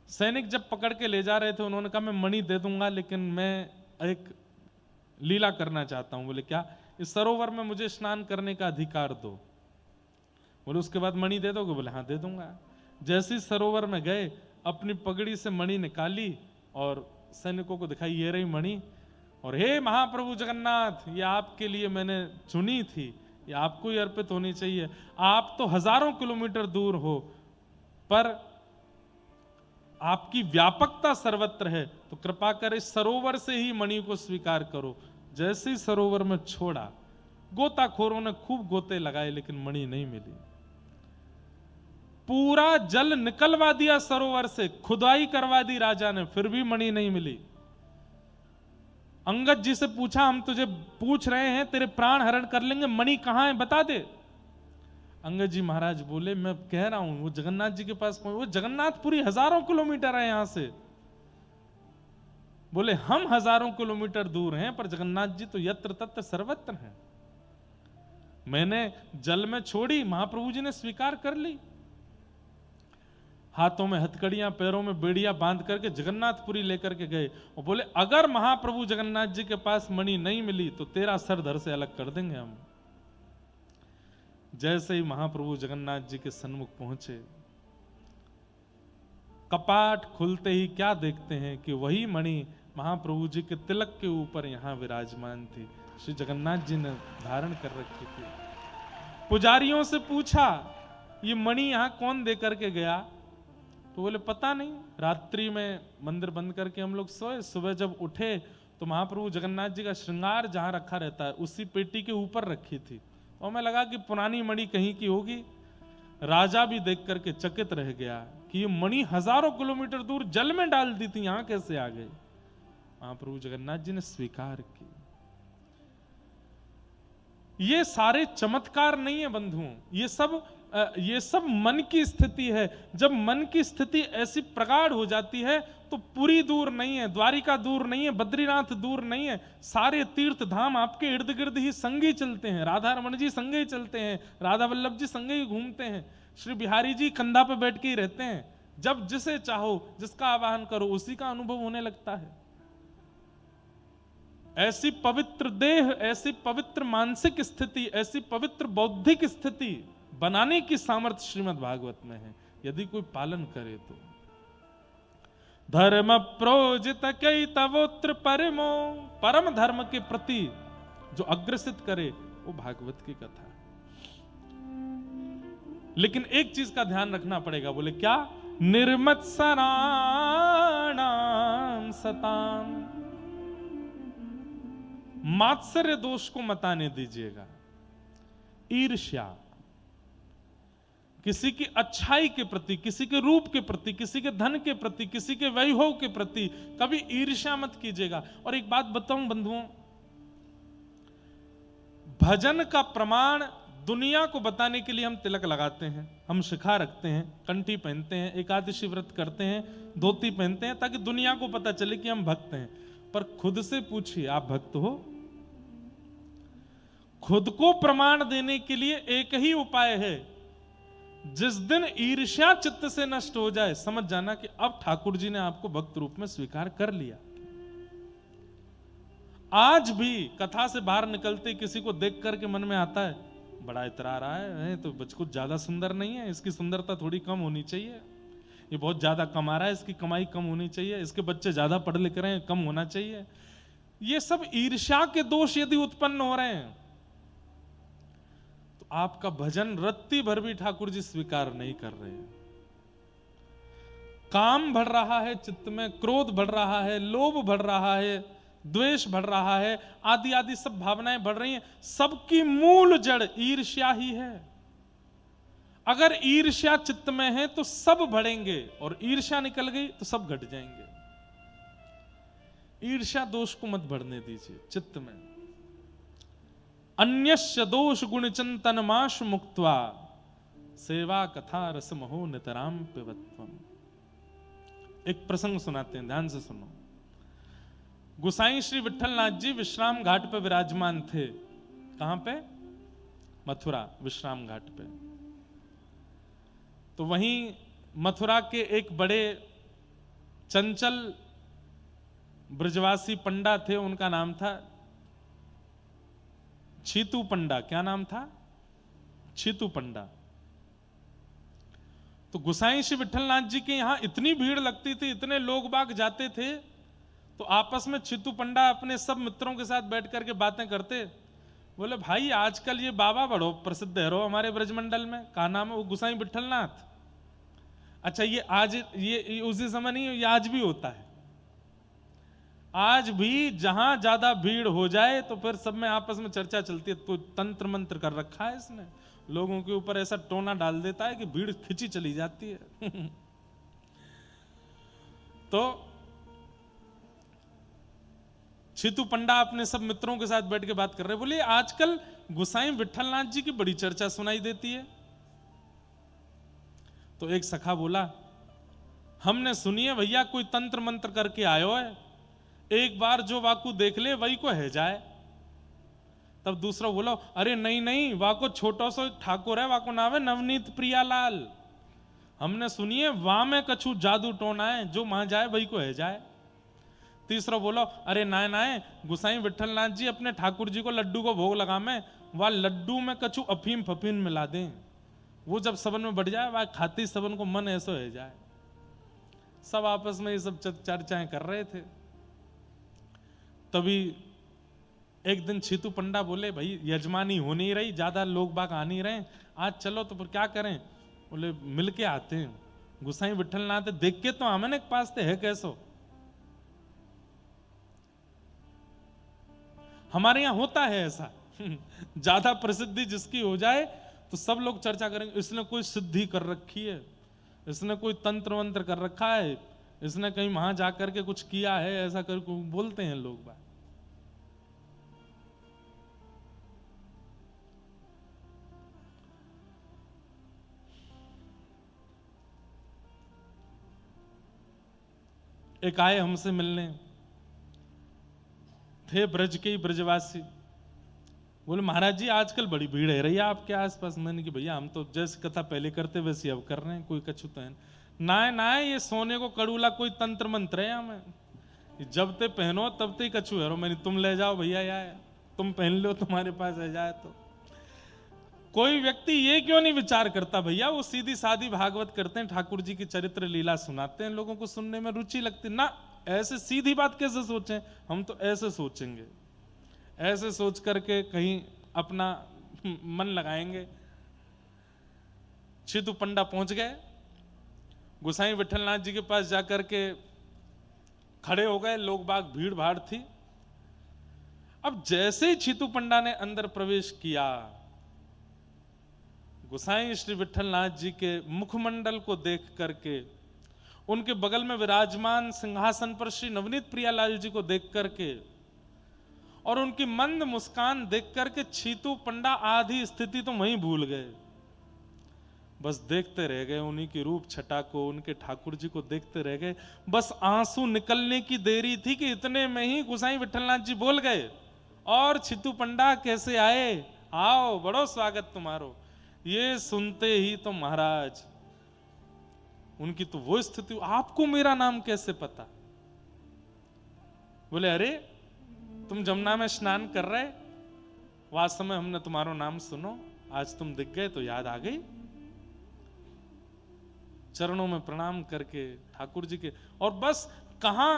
सैनिक जब पकड़ के ले जा रहे थे, उन्होंने कहा मैं मणि दे दूंगा, लेकिन मैं एक लीला करना चाहता हूं। बोले क्या? इस सरोवर में मुझे स्नान करने का अधिकार दो। बोले उसके बाद मणि दे दोगे? बोले हाँ दे दूंगा। जैसे ही सरोवर में गए, अपनी पगड़ी से मणि निकाली और सैनिकों को दिखाई, ये रही मणि, और हे महाप्रभु जगन्नाथ, ये आपके लिए मैंने चुनी थी, ये आपको ही अर्पित होनी चाहिए। आप तो हजारों किलोमीटर दूर हो, पर आपकी व्यापकता सर्वत्र है, तो कृपा कर इस सरोवर से ही मणि को स्वीकार करो। जैसे ही सरोवर में छोड़ा, गोताखोरों ने खूब गोते लगाए, लेकिन मणि नहीं मिली। पूरा जल निकलवा दिया सरोवर से, खुदाई करवा दी राजा ने, फिर भी मणि नहीं मिली। अंगद जी से पूछा, हम तुझे पूछ रहे हैं, तेरे प्राण हरण कर लेंगे, मणि कहां है बता दे। अंगद जी महाराज बोले मैं कह रहा हूं वो जगन्नाथ जी के पास, वो जगन्नाथपुरी हजारों किलोमीटर है यहां से। बोले हम हजारों किलोमीटर दूर हैं, पर जगन्नाथ जी तो यत्र तत्र सर्वत्र हैं। मैंने जल में छोड़ी, महाप्रभु जी ने स्वीकार कर ली। हाथों में हथकड़ियां, पैरों में बेड़ियां बांध करके जगन्नाथपुरी लेकर के गए, और बोले अगर महाप्रभु जगन्नाथ जी के पास मणि नहीं मिली तो तेरा सर धड़ से अलग कर देंगे हम। जैसे ही महाप्रभु जगन्नाथ जी के सन्मुख पहुंचे, कपाट खुलते ही क्या देखते हैं कि वही मणि महाप्रभु जी के तिलक के ऊपर यहां विराजमान थी, श्री जगन्नाथ जी ने धारण कर रखी थी। पुजारियों से पूछा ये मणि यहां कौन दे करके गया? तो बोले पता नहीं, रात्रि में मंदिर बंद करके हम लोग सोए, सुबह जब उठे तो महाप्रभु जगन्नाथ जी का श्रृंगार जहां रखा रहता है उसी पेटी के ऊपर रखी थी, और मैं लगा कि पुरानी मणि कहीं की होगी। राजा भी देख करके चकित रह गया कि ये मणि हजारों किलोमीटर दूर जल में डाल दी थी, यहां कैसे आ गई? महाप्रभु जगन्नाथ जी ने स्वीकार की। ये सारे चमत्कार नहीं है बंधुओं, ये सब मन की स्थिति है। जब मन की स्थिति ऐसी प्रगाढ़ हो जाती है तो पुरी दूर नहीं है, द्वारिका दूर नहीं है, बद्रीनाथ दूर नहीं है, सारे तीर्थ धाम आपके इर्द गिर्द ही संगे चलते हैं। राधा रमण जी संगे ही चलते हैं, राधा वल्लभ जी संगे ही घूमते हैं, श्री बिहारी जी कंधा पे बैठ के ही रहते हैं। जब जिसे चाहो, जिसका आवाहन करो, उसी का अनुभव होने लगता है। ऐसी पवित्र देह, ऐसी पवित्र मानसिक स्थिति, ऐसी पवित्र बौद्धिक स्थिति बनाने की सामर्थ्य श्रीमद् भागवत में है, यदि कोई पालन करे तो। धर्म प्रोजित कई तवोत्र परमो, परम धर्म के प्रति जो अग्रसित करे वो भागवत की कथा है। लेकिन एक चीज का ध्यान रखना पड़ेगा, बोले क्या? निर्मत्सराणाम सताम, मात्सर्य दोष को मत आने दीजिएगा। ईर्ष्या, किसी की अच्छाई के प्रति, किसी के रूप के प्रति, किसी के धन के प्रति, किसी के वैभव के प्रति कभी ईर्ष्या मत कीजिएगा। और एक बात बताऊं बंधुओं, भजन का प्रमाण दुनिया को बताने के लिए हम तिलक लगाते हैं, हम शिखा रखते हैं, कंठी पहनते हैं, एकादशी व्रत करते हैं, धोती पहनते हैं, ताकि दुनिया को पता चले कि हम भक्त हैं। पर खुद से पूछिए, आप भक्त हो? खुद को प्रमाण देने के लिए एक ही उपाय है, जिस दिन ईर्ष्या चित्त से नष्ट हो जाए, समझ जाना कि अब ठाकुर जी ने आपको भक्त रूप में स्वीकार कर लिया। आज भी कथा से बाहर निकलते किसी को देख करके मन में आता है, बड़ा इतरा रहा है तो कुछ ज्यादा सुंदर नहीं है, इसकी सुंदरता थोड़ी कम होनी चाहिए, ये बहुत ज्यादा कमा रहा है, इसकी कमाई कम होनी चाहिए, इसके बच्चे ज्यादा पढ़ लिख रहे हैं, कम होना चाहिए। ये सब ईर्ष्या के दोष यदि उत्पन्न हो रहे हैं तो आपका भजन रत्ती भर भी ठाकुर जी स्वीकार नहीं कर रहे हैं। काम बढ़ रहा है चित्त में, क्रोध बढ़ रहा है, लोभ बढ़ रहा है, द्वेष बढ़ रहा है, आदि आदि सब भावनाएं बढ़ रही हैं। सबकी मूल जड़ ईर्ष्या ही है। अगर ईर्ष्या चित्त में है तो सब बढ़ेंगे, और ईर्ष्या निकल गई तो सब घट जाएंगे। ईर्ष्या दोष को मत बढ़ने दीजिए चित्त में। अन्यस्य दोष गुण चिंतन माश मुक्त्वा सेवा कथा रस महो नितराम पिबत्वम। एक प्रसंग सुनाते हैं, ध्यान से सुनो। गुसाई श्री विट्ठलनाथ जी विश्राम घाट पे विराजमान थे। कहां पे? मथुरा विश्राम घाट पे। तो वहीं मथुरा के एक बड़े चंचल ब्रजवासी पंडा थे, उनका नाम था छीतू पंडा। क्या नाम था? छीतू पंडा। तो गुसाई श्री विट्ठलनाथ जी के यहां इतनी भीड़ लगती थी, इतने लोग बाग जाते थे, तो आपस में छीतू पंडा अपने सब मित्रों के साथ बैठ करके बातें करते। बोले भाई आजकल ये बाबा बड़ो प्रसिद्ध है रो हमारे ब्रजमंडल में। कहा नाम है? वो गुसाई विट्ठलनाथ। अच्छा ये आज ये उसी समय नहीं, ये आज भी होता है। आज भी जहां ज्यादा भीड़ हो जाए तो फिर सब में आपस में चर्चा चलती है, तो तंत्र मंत्र कर रखा है इसने, लोगों के ऊपर ऐसा टोना डाल देता है कि भीड़ खिंची चली जाती है। तो छीतू पंडा अपने सब मित्रों के साथ बैठ के बात कर रहे, बोले आजकल गुसाई विट्ठलनाथ जी की बड़ी चर्चा सुनाई देती है। तो एक सखा बोला, हमने सुनिए भैया कोई तंत्र मंत्र करके आयो है, एक बार जो वाकू देख ले वही को है जाए। तब दूसरा बोला, अरे नहीं नहीं, वाको छोटो सो एक ठाकुर है, वाको नाम है नवनीत प्रियालाल, हमने सुनिए वहां में कछु जादू टोना है, जो वहां जाए वही को है जाए। तीसरा बोला, अरे नाय नाय, गुसाई विट्ठलनाथ जी अपने ठाकुर जी को लड्डू को भोग लगा में, वह लड्डू में कछु अफीम फफीम मिला दें, वो जब सबन में बढ़ जाए वह खाती सबन को मन ऐसा हो जाए। सब आपस में ये सब चर्चाएं कर रहे थे। तभी एक दिन छीतू पंडा बोले, भाई यजमानी हो नहीं रही, ज्यादा लोग बाग आ नहीं रहे, आज चलो तो फिर क्या करें? बोले मिल के आते हैं। गुसाई विट्ठलनाथ देख के तो आमन एक पास थे, है कैसो? हमारे यहां होता है ऐसा। ज्यादा प्रसिद्धि जिसकी हो जाए तो सब लोग चर्चा करेंगे, इसने कोई सिद्धि कर रखी है, इसने कोई तंत्र मंत्र कर रखा है, इसने कहीं वहां जाकर के कुछ किया है, ऐसा कर बोलते हैं लोग बात। एक आए हमसे मिलने, थे ब्रज के ही ब्रजवासी। बोले महाराज जी आजकल बड़ी भीड़ है रही है आपके आसपास। मैंने कि भैया हम तो जैसे कथा पहले करते वैसे अब कर रहे हैं, कोई कछु तो है ना ना, ये सोने को कड़ूला कोई तंत्र मंत्र है हमें, जब ते पहनो तब ते कछु है। मैंने तुम ले जाओ भैया, यार तुम पहन लो, तुम्हारे पास रह जाए तो। कोई व्यक्ति ये क्यों नहीं विचार करता भैया, वो सीधी सादी भागवत करते हैं, ठाकुर जी की चरित्र लीला सुनाते हैं, लोगों को सुनने में रुचि लगती ना। ऐसे सीधी बात कैसे सोचें? हम तो ऐसे सोचेंगे, ऐसे सोच करके कहीं अपना मन लगाएंगे। छीतू पंडा पहुंच गए, गुसाई विट्ठलनाथ जी के पास जाकर के खड़े हो गए, लोग बाग भीड़ भाड़ थी। अब जैसे ही छीतू पंडा ने अंदर प्रवेश किया, गुसाई श्री विट्ठलनाथ जी के मुखमंडल को देख करके, उनके बगल में विराजमान सिंहासन पर श्री नवनीत प्रियालाल जी को देख करके और उनकी मंद मुस्कान देख करके छीतू पंडा आधी स्थिति तो वहीं भूल गए, बस देखते रह गए उन्हीं की रूप छटा को, उनके ठाकुर जी को देखते रह गए। बस आंसू निकलने की देरी थी कि इतने में ही गुसाई विट्ठलनाथ जी बोल गए, और छीतू पंडा कैसे आए? आओ, बड़ो स्वागत तुम्हारो। ये सुनते ही तो महाराज उनकी तो वो स्थिति, आपको मेरा नाम कैसे पता? बोले अरे तुम जमुना में स्नान कर रहे, वास्तव में हमने तुम्हारो नाम सुनो, आज तुम दिख गए तो याद आ गई। चरणों में प्रणाम करके ठाकुर जी के, और बस कहां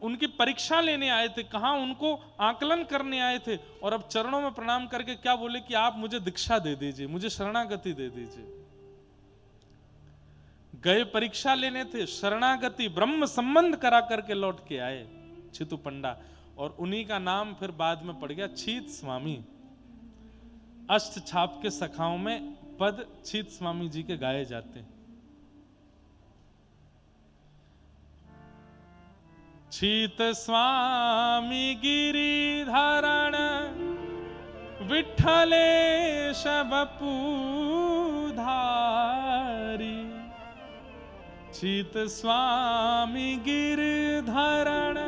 उनकी परीक्षा लेने आए थे, कहां उनको आकलन करने आए थे, और अब चरणों में प्रणाम करके क्या बोले कि आप मुझे दीक्षा दे दीजिए, मुझे शरणागति दे दीजिए। गए परीक्षा लेने थे, शरणागति ब्रह्म संबंध करा करके लौट के आए छितु पंडा, और उन्हीं का नाम फिर बाद में पड़ गया छीत स्वामी। अष्ट छाप के सखाओं में पद छीत स्वामी जी के गाए जाते हैं। छीत स्वामी गिरिधरण विठ्ठलेश वपुधारी, छीत स्वामी गिरिधरण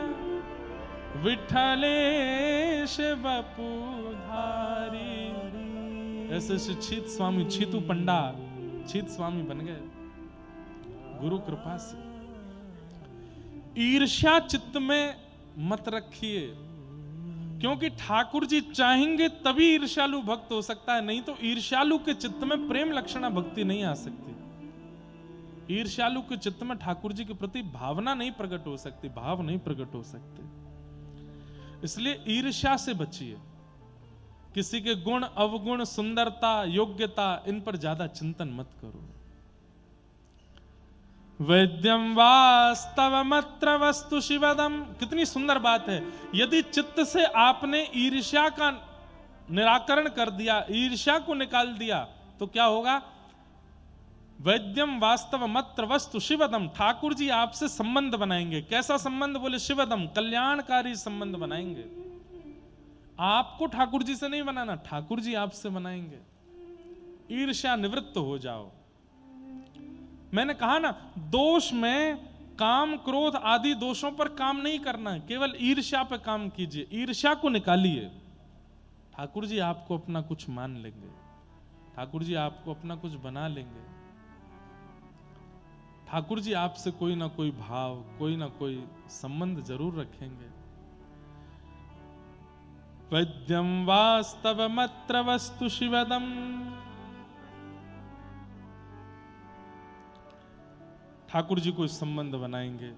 विठ्ठलेश वपुधारी। ऐसे छीत स्वामी, छीतु पंडा छीत स्वामी बन गए गुरु कृपा से। ईर्ष्या चित्त में मत रखिए, क्योंकि ठाकुर जी चाहेंगे तभी ईर्ष्यालु भक्त हो सकता है, नहीं तो ईर्ष्यालु के चित्त में प्रेम लक्षणा भक्ति नहीं आ सकती। ईर्ष्यालु के चित्त में ठाकुर जी के प्रति भावना नहीं प्रकट हो सकती, भाव नहीं प्रकट हो सकते। इसलिए ईर्ष्या से बचिए। किसी के गुण अवगुण सुंदरता योग्यता इन पर ज्यादा चिंतन मत करो। वैद्यम वास्तवमत्र वस्तु शिवदम, कितनी सुंदर बात है। यदि चित्त से आपने ईर्ष्या का निराकरण कर दिया, ईर्ष्या को निकाल दिया, तो क्या होगा? वैद्यम वास्तवमत्र वस्तु शिवदम, ठाकुर जी आपसे संबंध बनाएंगे। कैसा संबंध? बोले शिवदम, कल्याणकारी संबंध बनाएंगे। आपको ठाकुर जी से नहीं बनाना, ठाकुर जी आपसे बनाएंगे। ईर्ष्या निवृत्त हो जाओ। मैंने कहा ना, दोष में काम क्रोध आदि दोषों पर काम नहीं करना है, केवल ईर्ष्या पर काम कीजिए। ईर्ष्या को निकालिए, ठाकुर जी आपको अपना कुछ मान लेंगे, ठाकुर जी आपको अपना कुछ बना लेंगे। ठाकुर जी आपसे कोई ना कोई भाव, कोई ना कोई संबंध जरूर रखेंगे। वैद्यम वास्तवमत्र वस्तु शिवदम, ठाकुर जी को संबंध बनाएंगे।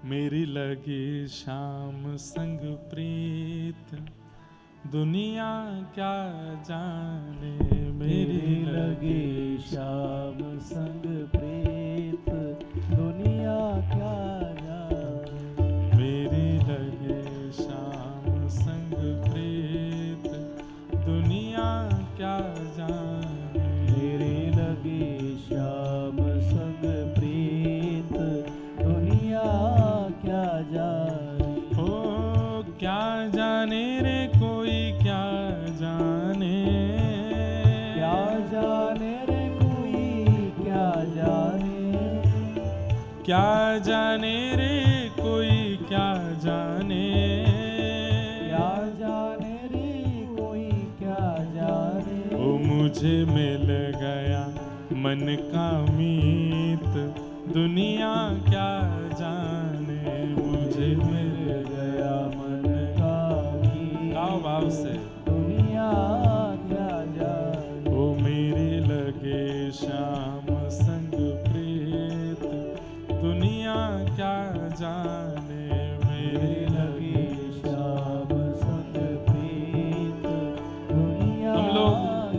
मेरी लगी शाम संग प्रीत, दुनिया क्या जाने। मेरी लगी शाम संग प्रीत, दुनिया क्या जाने। मेरी लगी शाम संग प्रीत, दुनिया क्या जाने। मेरी लगी शाम संग प्रीत, दुनिया क्या जाने। हो क्या जाने रे कोई, क्या जाने। क्या जाने रे कोई, क्या जाने। क्या जाने रे कोई, क्या जाने। क्या जाने रे कोई, क्या जाने। ओ मुझे मिल गया मन का मीत, दुनिया क्या जाने। मुझे मिल गया मन का मीत, गाओ भाव से। दुनिया क्या जाने। ओ मेरे लगे श्याम संग प्रीत, दुनिया क्या जाने। मेरे लगे शाम संग प्रीत, दुनिया हम लोग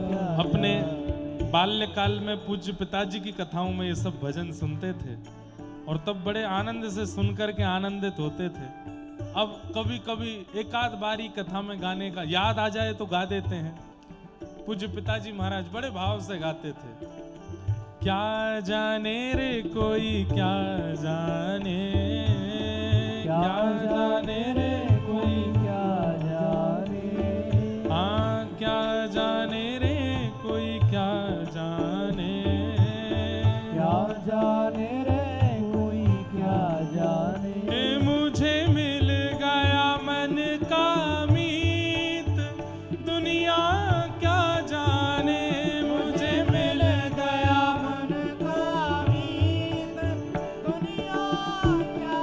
क्या अपने जाने। बाल्यकाल में पूज्य पिताजी की कथाओं में ये सब भजन सुनते थे, और तब बड़े आनंद से सुनकर के आनंदित होते थे। अब कभी कभी एक आध बारी कथा में गाने का याद आ जाए तो गा देते हैं। पूज्य पिताजी महाराज बड़े भाव से गाते थे, क्या जाने रे कोई, क्या जाने। क्या जाने रे कोई, क्या जाने। हाँ क्या जाने रे कोई, क्या जाने। क्या जाने रे कोई, क्या जाने। मुझे मिल गया मन का मीत, दुनिया क्या जाने। मुझे मिल गया मन का मीत, दुनिया क्या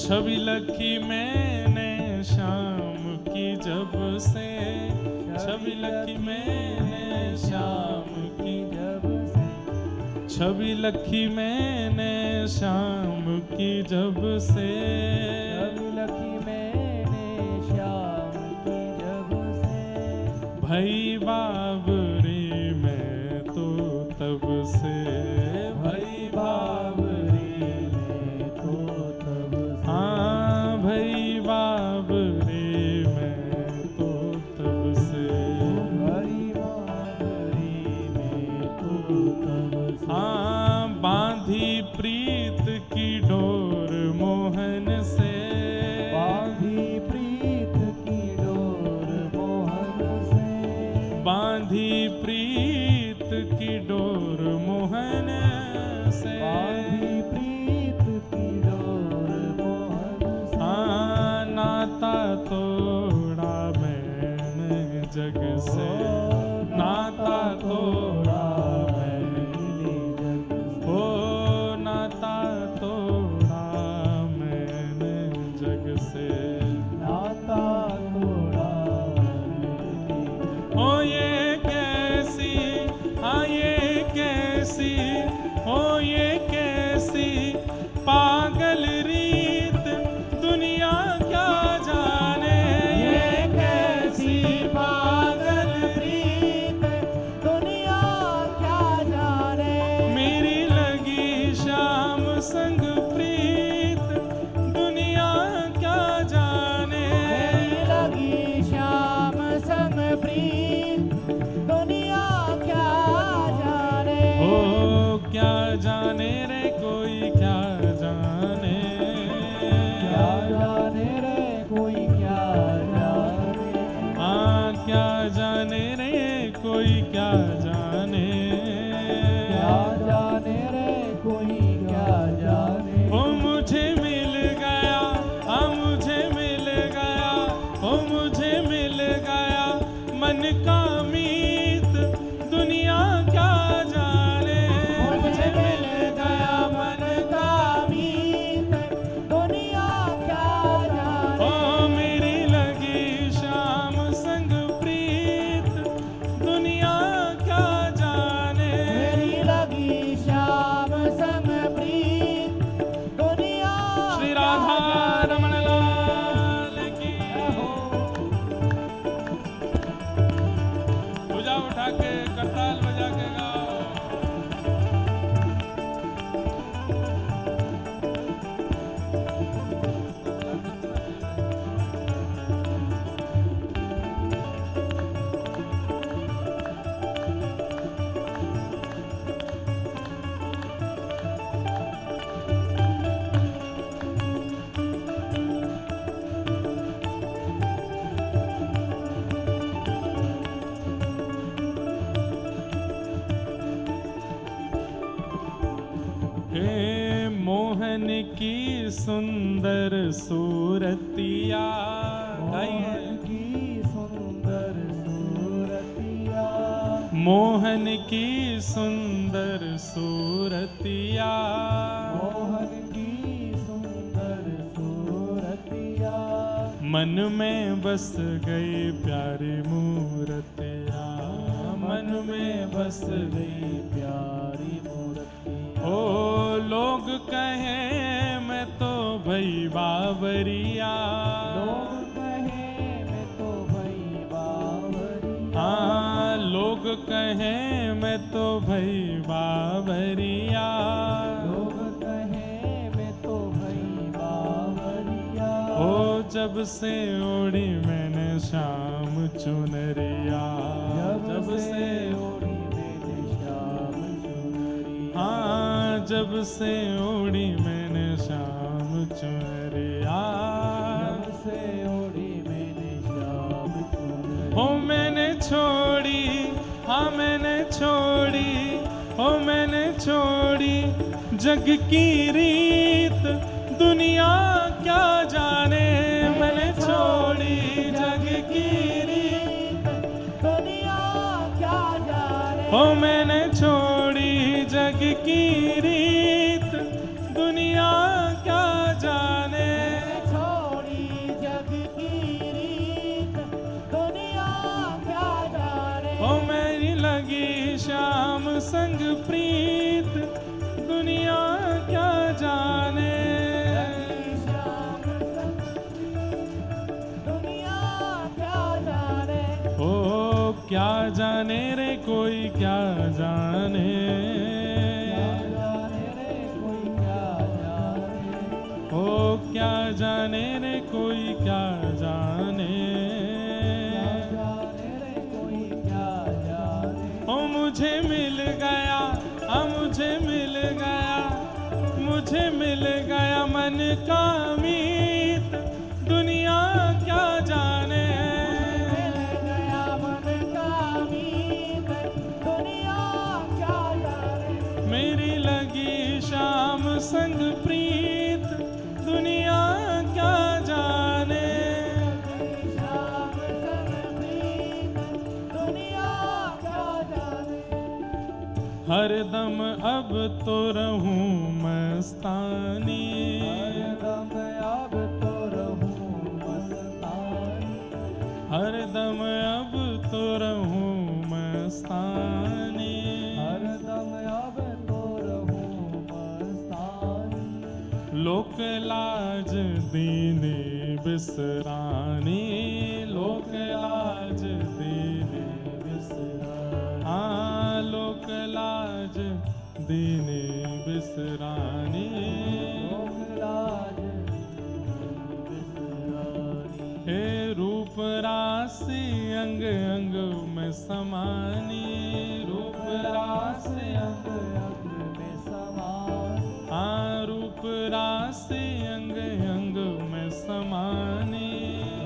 छवि लखी मैंने शाम की जब से, छवि लखी मैंने शाम की जब से, छवि लखी मैंने शाम की जब से, छवि लखी मैंने शाम की जब से, भई बाबरी मैं तो तब से, भई बाबरी मैं तो तब से, हाँ भई बाबरी मैं तो तब से, भई बाबरी मैं तो तब से, हाँ बांधी प्रीत की डोर मोहन से, बांधी प्रीत की डोर मोहन से, बांधी प्रीत की डोर मोहन से, बांधी प्रीत की डोर मोहन से, हाँ नाता तोड़ा मैंने जग से, नाता तोड़ा मैंने जग से, ओ नाता तोड़ा मैंने जग से, नाता तोड़ा मैंने ओ ये कैसी, हाँ ये कैसी, ओ ये कैसी पागल रीत दुनिया क्या जाने, ये कैसी पागल प्रीत दुनिया क्या जाने, मेरी लगी शाम संग प्रीत दुनिया क्या जाने, मेरी लगी शाम संग प्रीत दुनिया क्या जाने, ओ क्या जाने रे कोई क्या जाने, क्या जाने रे कोई क्या जाने, हाँ क्या जाने रे कोई क्या जाने, क्या जाने रे कोई क्या जाने, ओ मुझे मिल गया, हाँ मुझे मिल गया, ओ मुझे मिल गया मन का मीत दुनिया क्या जाने, मुझे मिल गया मन का मीत दुनिया क्या जाने, ओ मेरी लगी शाम संग प्रीत दुनिया क्या जाने, मेरी लगी शाम संग प्रीत दुनिया श्री क्या राधा जाने। रमण लाल की भुजा उठा के करताल बजा के गाओ। हे मोहन की सुंदर सूरतिया, मोहन की सुंदर सूरतिया, मोहन की सुंदर सूरतिया, मोहन की सुंदर सूरतिया, मन में बस गई प्यारी मूर्तिया, मन में बस गई प्यारी मूर्तिया, ओ लोग कहे मैं तो भई बावरिया, लोग कहे मैं तो भई बावरिया, हाँ लोग कहे मैं तो भई बावरिया, लोग कहे मैं तो भई बावरिया, ओ जब से ओढ़ी मैंने शाम चुनरिया, जब से ओढ़ी मैंने शाम चुनरिया, हाँ जब से ओढ़ी मैंने शाम चुनरिया, जब से ओढ़ी मैंने शाम चुनरिया, ओ मैंने छोड़ी, हाँ मैंने छोड़ी, ओ मैंने छोड़ी जग की रीत दुनिया क्या जाने, मैंने छोड़ी जग की रीत दुनिया क्या जाने, ओ मैंने छोड़ी जग की रीत दुनिया क्या जाने, संग प्रीत दुनिया क्या जाने। दुनिया क्या जाने। ओ क्या जाने रे कोई क्या जाने। ओ क्या जाने रे कोई क्या जाने। ओ मुझे मिल गया, मुझे मिल गया, मुझे मिल गया मन का मीत दुनिया क्या जाने। मेरी लगी शाम संग प्रीत दुनिया क्या जाने। हरदम अब तो रहूं मस्तानी। हरदम अब तो रहूं मस्तानी। लोक लाज दीने बिसरानी। लोक लाज दीने बिसरानी। हाँ लोक लाज दीने बिसरानी। हे रूप राशि अंग अंग में समानी। रूप राशि अंग अंग में समानी। हाँ रूप राशि अंग अंग में समानी।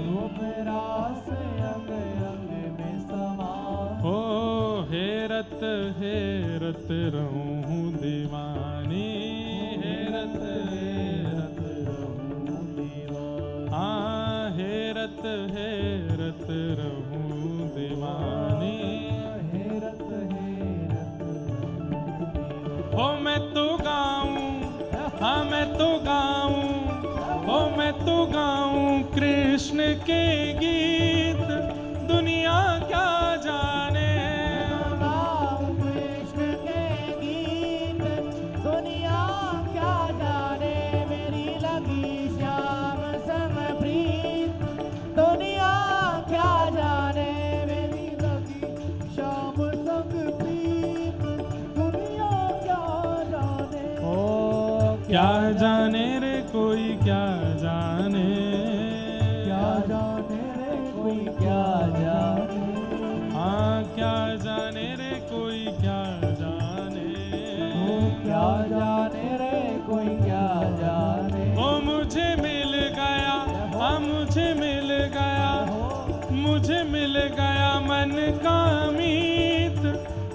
रूप राशि अंग अंग में समानी। ओ हेरत हेरत रहूं दीवानी। हेरत हेरत रहूं दीवानी। हाँ हेरत हेरत रहूं दीवानी। हेरत हेरत हो मैं तो गाऊं, हाँ मैं तो गाऊं, हो मैं तो गाऊं कृष्ण के गीत दुनिया क्या जाने। कृष्ण के गीत दुनिया क्या जाने। मेरी लगी श्याम संग प्रीत दुनिया क्या जाने। मेरी लगी श्याम संग प्रीत दुनिया क्या जाने। ओ क्या जाने रे कोई क्या जाने। क्या जाने रे कोई क्या जाने। हाँ क्या जाने रे कोई क्या जाने। क्या जाने रे कोई क्या जाने। ओ मुझे मिल गया, हाँ मुझे मिल गया, मुझे मिल गया मन का मीत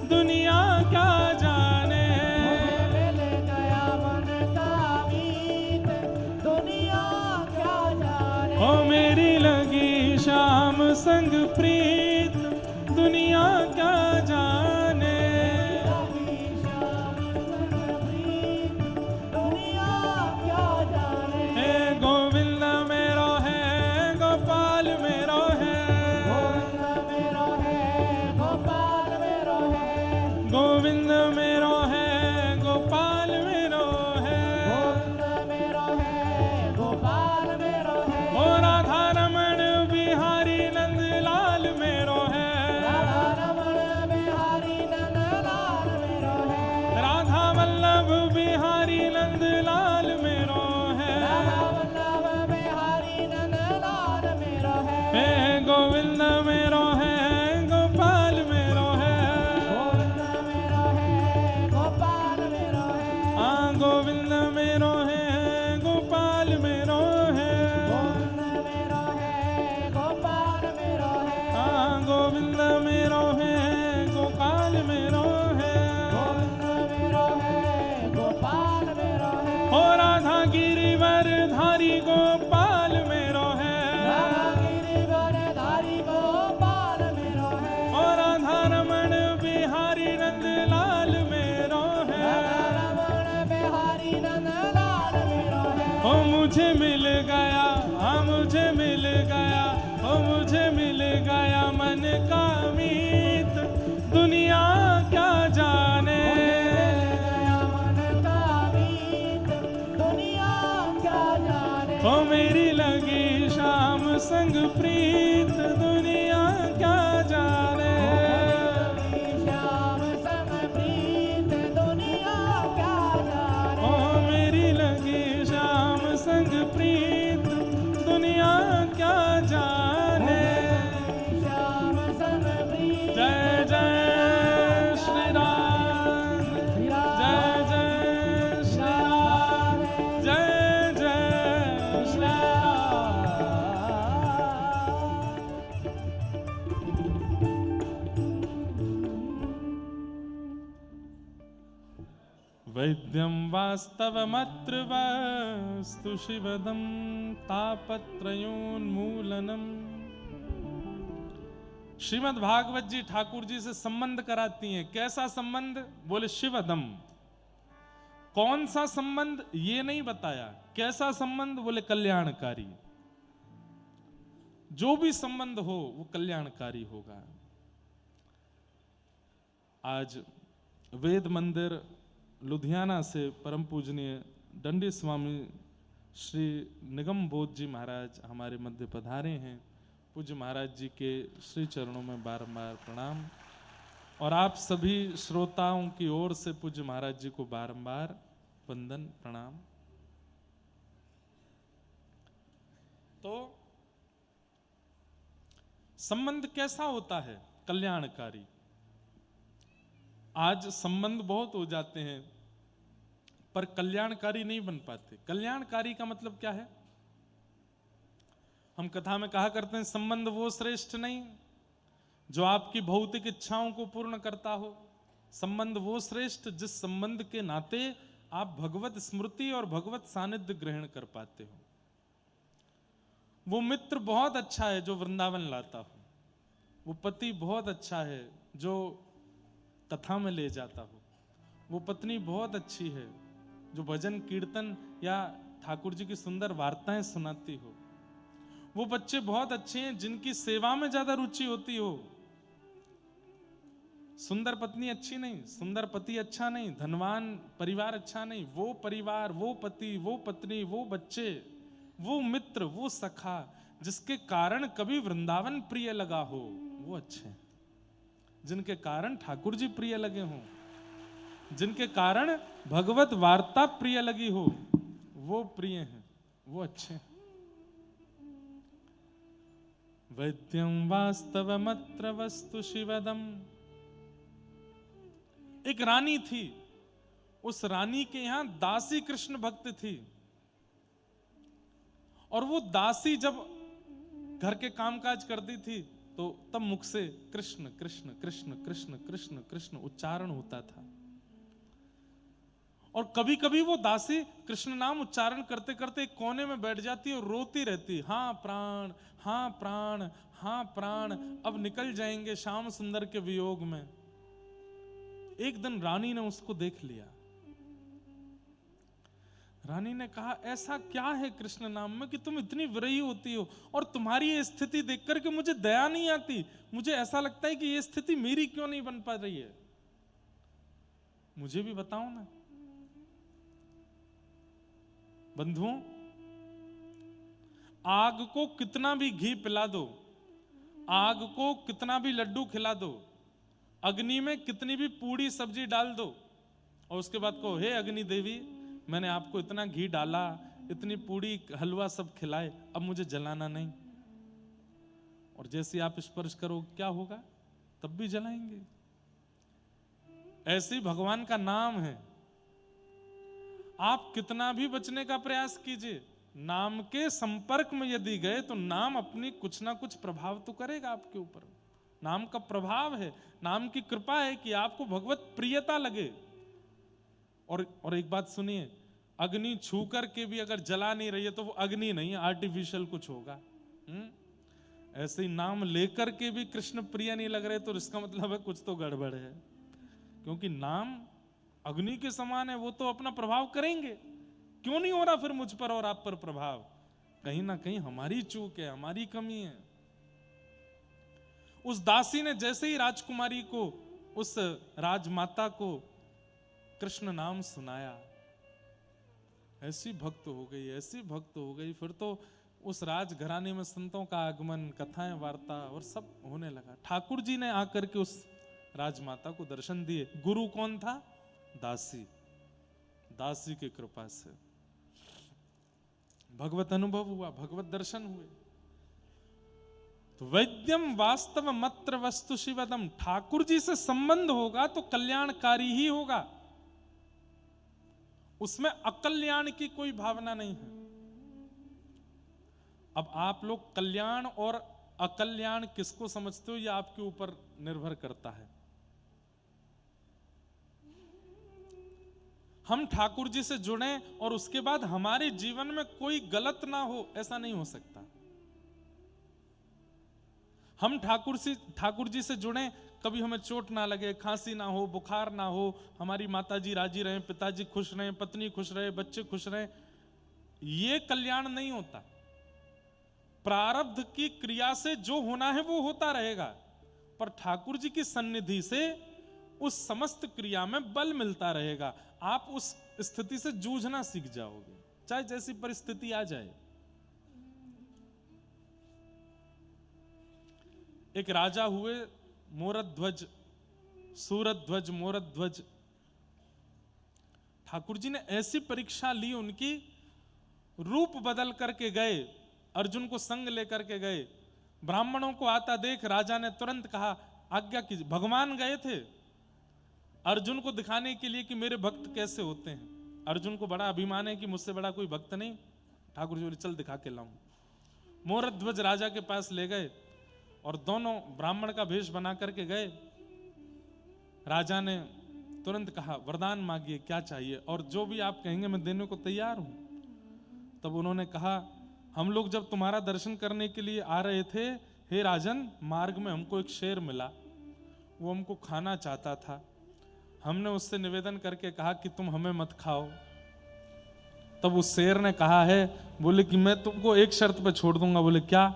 दुनिया क्या जाने। मिल गया मन का मीत दुनिया क्या जाने। ओ मेरी लगी शाम संग प्रीत दुनिया क्या जाने। लगी श्याम संग प्रीत दुनिया क्या जाने। हे गोविंद मेरो है, गोपाल मेरो है। गोविंद मेरो है, गोपाल मेरो है। गोविंद मेरो है, गोपाल मेरो है। गोविंद मेरो है, गोपाल मेरो है। ओ राधा रमण बिहारी नंद लाल मेरो है। राधा रमण बिहारी नंद लाल मेरो है। राधा वल्लभ बिहारी नंद लाल मेरो है। राधा वल्लभ बिहारी नंद लाल मेरो है। हे गोविंद मेरो है, गोपाल मेरो है। गोविंद मेरो है, गोपाल मेरो है। हाँ गोविंद मेरो है, गोपाल मेरो है। गोविंद मेरो है, गोपाल मेरो है। हाँ गोविंद मेरो है, गोपाल मेरो है। गोविंद मेरो है, गोपाल मेरो है। ओ राधा गिरिवर धारी गोपाल मेरो है। राधा गिरिवर धारी गोपाल मेरो है। ओ राधा रमण बिहारी नंद लाल मेरो है। राधा रमण बिहारी नंद लाल मेरो है। ओ मुझे मिल गया, हाँ मुझे मिल गया, ओ मुझे मिल गया मन का मीत दुनिया क्या जाने। संग प्रीत दुनिया क्या जाने। श्याम संग प्रीत दुनिया क्या जाने। ओ मेरी लगी श्याम संग प्रीत दुनिया क्या जाने। श्याम संग प्रीत जय जय श्री राम, जय जय श्री राम, जय जय श्री वैद्यं वास्तवमत्र वस्तु शिवदं तापत्रयोन्मूलनम्। श्रीमद् भागवत जी ठाकुर जी से संबंध कराती हैं। कैसा संबंध? बोले शिवदम। कौन सा संबंध ये नहीं बताया। कैसा संबंध? बोले कल्याणकारी। जो भी संबंध हो वो कल्याणकारी होगा। आज वेद मंदिर लुधियाना से परम पूजनीय दंडी स्वामी श्री निगम बोध जी महाराज हमारे मध्य पधारे हैं। पूज्य महाराज जी के श्री चरणों में बारंबार प्रणाम और आप सभी श्रोताओं की ओर से पूज्य महाराज जी को बारंबार वंदन प्रणाम। तो संबंध कैसा होता है? कल्याणकारी। आज संबंध बहुत हो जाते हैं पर कल्याणकारी नहीं बन पाते। कल्याणकारी का मतलब क्या है? हम कथा में कहा करते हैं संबंध वो श्रेष्ठ नहीं जो आपकी भौतिक इच्छाओं को पूर्ण करता हो। संबंध वो श्रेष्ठ जिस संबंध के नाते आप भगवत स्मृति और भगवत सानिध्य ग्रहण कर पाते हो। वो मित्र बहुत अच्छा है जो वृंदावन लाता हो। वो पति बहुत अच्छा है जो कथा में ले जाता हो। वो पत्नी बहुत अच्छी है जो भजन कीर्तन या ठाकुर जी की सुंदर वार्ताएं सुनाती हो। वो बच्चे बहुत अच्छे हैं जिनकी सेवा में ज्यादा रुचि होती हो। सुंदर पत्नी अच्छी नहीं, सुंदर पति अच्छा नहीं, धनवान परिवार अच्छा नहीं। वो परिवार, वो पति, वो पत्नी, वो बच्चे, वो मित्र, वो सखा जिसके कारण कभी वृंदावन प्रिय लगा हो वो अच्छे हैं। जिनके कारण ठाकुर जी प्रिय लगे हों, जिनके कारण भगवत वार्ता प्रिय लगी हो वो प्रिय हैं, वो अच्छे हैं। वैद्यं वास्तवमत्र वस्तु शिवदम। एक रानी थी। उस रानी के यहां दासी कृष्ण भक्त थी और वो दासी जब घर के कामकाज करती थी तो तब मुख से कृष्ण कृष्ण कृष्ण कृष्ण कृष्ण कृष्ण उच्चारण होता था। और कभी कभी वो दासी कृष्ण नाम उच्चारण करते करते एक कोने में बैठ जाती और रोती रहती, हाँ प्राण, हाँ प्राण, हाँ प्राण, अब निकल जाएंगे श्याम सुंदर के वियोग में। एक दिन रानी ने उसको देख लिया। रानी ने कहा ऐसा क्या है कृष्ण नाम में कि तुम इतनी विरही होती हो और तुम्हारी ये स्थिति देख करके मुझे दया नहीं आती। मुझे ऐसा लगता है कि ये स्थिति मेरी क्यों नहीं बन पा रही है, मुझे भी बताओ ना। बंधुओं, आग को कितना भी घी पिला दो, आग को कितना भी लड्डू खिला दो, अग्नि में कितनी भी पूड़ी सब्जी डाल दो और उसके बाद कहो हे अग्नि देवी मैंने आपको इतना घी डाला, इतनी पूड़ी हलवा सब खिलाए, अब मुझे जलाना नहीं। और जैसे आप स्पर्श करो क्या होगा? तब भी जलाएंगे। ऐसे ही भगवान का नाम है। आप कितना भी बचने का प्रयास कीजिए, नाम के संपर्क में यदि गए तो नाम अपनी कुछ ना कुछ प्रभाव तो करेगा आपके ऊपर। नाम का प्रभाव है, नाम की कृपा है कि आपको भगवत प्रियता लगे। और एक बात सुनिए, अग्नि छू करके भी अगर जला नहीं रही है तो वो अग्नि नहीं, आर्टिफिशियल कुछ होगा। ऐसे ही नाम लेकर के भी कृष्ण प्रिय नहीं लग रहे तो इसका मतलब है कुछ तो गड़बड़ है, क्योंकि नाम अग्नि के समान है, वो तो अपना प्रभाव करेंगे। क्यों नहीं हो रहा फिर मुझ पर और आप पर प्रभाव? कहीं ना कहीं हमारी चूक है, हमारी कमी है। उस दासी ने जैसे ही राजकुमारी को, उस राजमाता को कृष्ण नाम सुनाया, ऐसी भक्त हो गई, ऐसी भक्त हो गई। फिर तो उस राजघराने में संतों का आगमन, कथाएं, वार्ता और सब होने लगा। ठाकुर जी ने आकर के उस राजमाता को दर्शन दिए। गुरु कौन था? दासी। दासी की कृपा से भगवत अनुभव हुआ, भगवत दर्शन हुए। तो वैद्यम वास्तव मत्र वस्तु शिवदम, ठाकुर जी से संबंध होगा तो कल्याणकारी ही होगा, उसमें अकल्याण की कोई भावना नहीं है। अब आप लोग कल्याण और अकल्याण किसको समझते हो, यह आपके ऊपर निर्भर करता है। हम ठाकुर जी से जुड़े और उसके बाद हमारे जीवन में कोई गलत ना हो, ऐसा नहीं हो सकता। हम ठाकुर जी से जुड़े, कभी हमें चोट ना लगे, खांसी ना हो, बुखार ना हो, हमारी माताजी राजी रहे, पिताजी खुश रहे, पत्नी खुश रहे, बच्चे खुश रहे, ये कल्याण नहीं होता। प्रारब्ध की क्रिया से जो होना है वो होता रहेगा, पर ठाकुर जी की सन्निधि से उस समस्त क्रिया में बल मिलता रहेगा। आप उस स्थिति से जूझना सीख जाओगे, चाहे जैसी परिस्थिति आ जाए। एक राजा हुए मोरध्वज, सूरध्वज, मोरध्वज। ठाकुर जी ने ऐसी परीक्षा ली उनकी, रूप बदल करके गए, अर्जुन को संग लेकर के गए। ब्राह्मणों को आता देख राजा ने तुरंत कहा आज्ञा कीजिए। भगवान गए थे अर्जुन को दिखाने के लिए कि मेरे भक्त कैसे होते हैं। अर्जुन को बड़ा अभिमान है कि मुझसे बड़ा कोई भक्त नहीं। ठाकुर जी बोले चल दिखा के लाऊं। मोरध्वज राजा के पास ले गए और दोनों ब्राह्मण का भेष बना करके गए। राजा ने तुरंत कहा वरदान मांगिए, क्या चाहिए, और जो भी आप कहेंगे मैं देने को तैयार हूं। तब उन्होंने कहा हम लोग जब तुम्हारा दर्शन करने के लिए आ रहे थे, हे राजन, मार्ग में हमको एक शेर मिला, वो हमको खाना चाहता था। हमने उससे निवेदन करके कहा कि तुम हमें मत खाओ। तब उस शेर ने कहा है, बोले कि मैं तुमको एक शर्त पे छोड़ दूंगा। बोले क्या?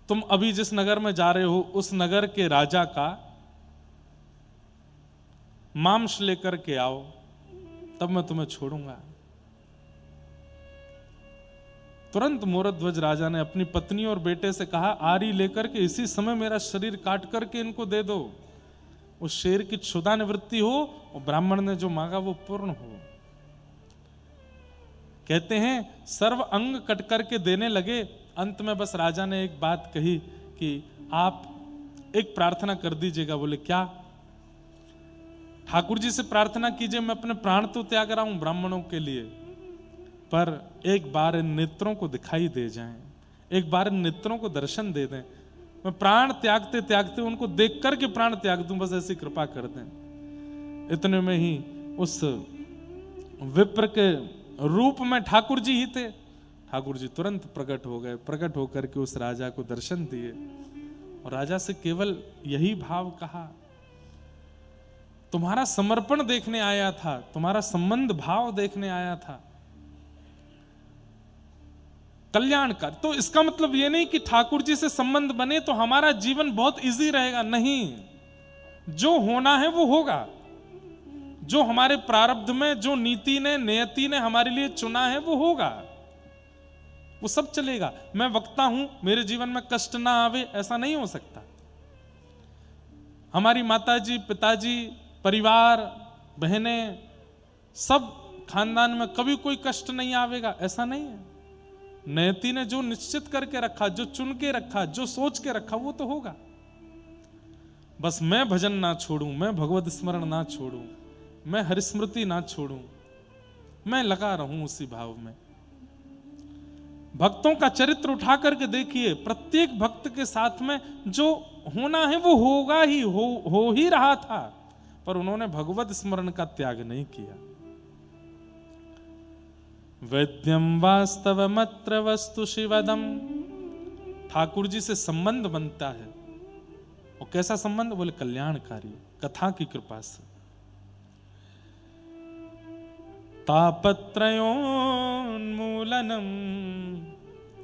तुम अभी जिस नगर में जा रहे हो उस नगर के राजा का मांस लेकर के आओ, तब मैं तुम्हें छोड़ूंगा। तुरंत मोरध्वज राजा ने अपनी पत्नी और बेटे से कहा आरी लेकर के इसी समय मेरा शरीर काट करके इनको दे दो। उस शेर की क्षुधा निवृत्ति हो और ब्राह्मण ने जो मांगा वो पूर्ण हो। कहते हैं सर्व अंग कट करके देने लगे। अंत में बस राजा ने एक बात कही कि आप एक प्रार्थना कर दीजिएगा। बोले क्या? ठाकुर जी से प्रार्थना कीजिए, मैं अपने प्राण तो त्याग रहा हूं ब्राह्मणों के लिए, पर एक बार इन नेत्रों को दिखाई दे जाएं, एक बार इन नेत्रों को दर्शन दे दें, मैं प्राण त्यागते त्यागते उनको देख करके प्राण त्याग दूं, बस ऐसी कृपा कर दें। इतने में ही उस विप्र के रूप में ठाकुर जी ही थे। ठाकुर जी तुरंत प्रकट हो गए, प्रकट होकर के उस राजा को दर्शन दिए और राजा से केवल यही भाव कहा, तुम्हारा समर्पण देखने आया था, तुम्हारा संबंध भाव देखने आया था, कल्याण कर। तो इसका मतलब ये नहीं कि ठाकुर जी से संबंध बने तो हमारा जीवन बहुत इजी रहेगा, नहीं। जो होना है वो होगा, जो हमारे प्रारब्ध में, जो नीति ने, नियति ने हमारे लिए चुना है वो होगा, वो सब चलेगा। मैं वक्ता हूं, मेरे जीवन में कष्ट ना आवे, ऐसा नहीं हो सकता। हमारी माताजी, पिताजी, परिवार, बहनें, सब खानदान में कभी कोई कष्ट नहीं आवेगा, ऐसा नहीं है। नियति ने जो निश्चित करके रखा, जो चुन के रखा, जो सोच के रखा, वो तो होगा। बस मैं भजन ना छोड़ूं, मैं भगवत स्मरण ना छोड़ूं, मैं हरिस्मृति ना छोड़ूं, मैं लगा रहूं उसी भाव में। भक्तों का चरित्र उठा करके देखिए, प्रत्येक भक्त के साथ में जो होना है वो होगा ही, हो ही रहा था, पर उन्होंने भगवत स्मरण का त्याग नहीं किया। वैद्यम वास्तवमत्र वस्तु शिवदम, ठाकुर जी से संबंध बनता है। और कैसा संबंध? बोले कल्याणकारी, कथा की कृपा से। तापत्रयोन्मूलनम,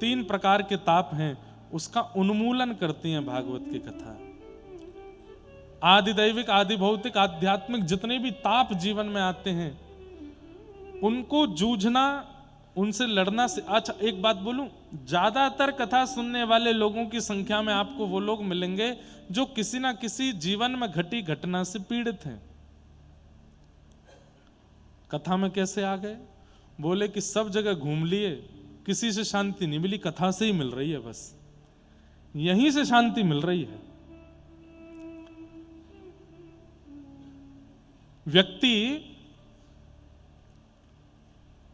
3 प्रकार के ताप हैं, उसका उन्मूलन करती हैं भागवत की कथा। आदि दैविक, आदि भौतिक, आध्यात्मिक जितने भी ताप जीवन में आते हैं, उनको जूझना, उनसे लड़ना से अच्छा एक बात बोलूं, ज्यादातर कथा सुनने वाले लोगों की संख्या में आपको वो लोग मिलेंगे जो किसी ना किसी जीवन में घटी घटना से पीड़ित हैं। कथा में कैसे आ गए? बोले कि सब जगह घूम लिए, किसी से शांति नहीं मिली, कथा से ही मिल रही है, बस यहीं से शांति मिल रही है। व्यक्ति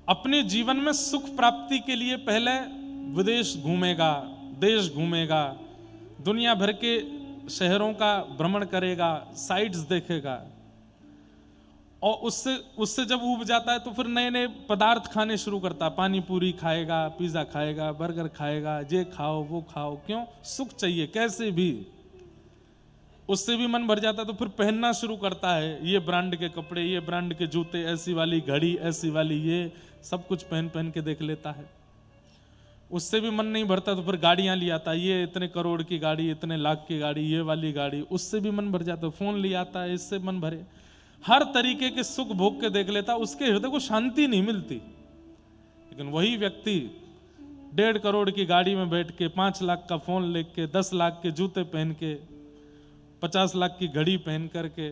अपने जीवन में सुख प्राप्ति के लिए पहले विदेश घूमेगा, देश घूमेगा, दुनिया भर के शहरों का भ्रमण करेगा, साइट्स देखेगा, और उससे जब ऊब जाता है तो फिर नए नए पदार्थ खाने शुरू करता है। पानी पूरी खाएगा, पिज्जा खाएगा, बर्गर खाएगा, ये खाओ वो खाओ, क्यों? सुख चाहिए कैसे भी। उससे भी मन भर जाता है तो फिर पहनना शुरू करता है, ये ब्रांड के कपड़े, ये ब्रांड के जूते, ऐसी वाली घड़ी, ऐसी वाली, ये सब कुछ पहन पहन के देख लेता है। उससे भी मन नहीं भरता तो फिर गाड़ियां ले आता है, ये इतने करोड़ की गाड़ी, इतने लाख की गाड़ी, ये वाली गाड़ी, उससे भी मन भर जाता है। फोन ले आता है, इससे मन भरे, हर तरीके के सुख भोग के देख लेता, उसके हृदय को शांति नहीं मिलती। लेकिन वही व्यक्ति 1.5 करोड़ की गाड़ी में बैठ के, 5 लाख का फोन लेके, 10 लाख के जूते पहन के, 50 लाख की घड़ी पहन करके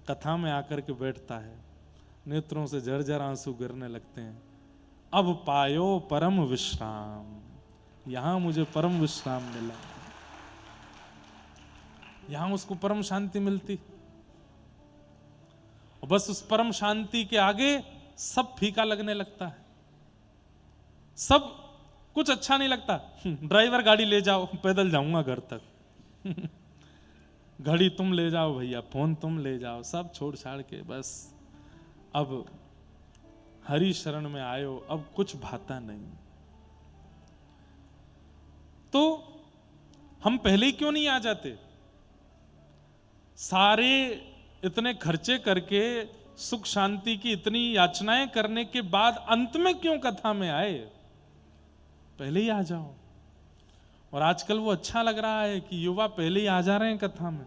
कथा में आकर के बैठता है, नेत्रों से झरझर आंसू गिरने लगते हैं। अब पायो परम विश्राम, यहां मुझे परम विश्राम मिला, यहां उसको परम शांति मिलती। और बस उस परम शांति के आगे सब फीका लगने लगता है, सब कुछ अच्छा नहीं लगता। ड्राइवर गाड़ी ले जाओ, पैदल जाऊंगा घर तक। घड़ी तुम ले जाओ भैया, फोन तुम ले जाओ, सब छोड़ छाड़ के बस अब हरि शरण में आयो, अब कुछ भाता नहीं। तो हम पहले ही क्यों नहीं आ जाते? सारे इतने खर्चे करके, सुख शांति की इतनी याचनाएं करने के बाद अंत में क्यों कथा में आए? पहले ही आ जाओ। और आजकल वो अच्छा लग रहा है कि युवा पहले ही आ जा रहे हैं कथा में,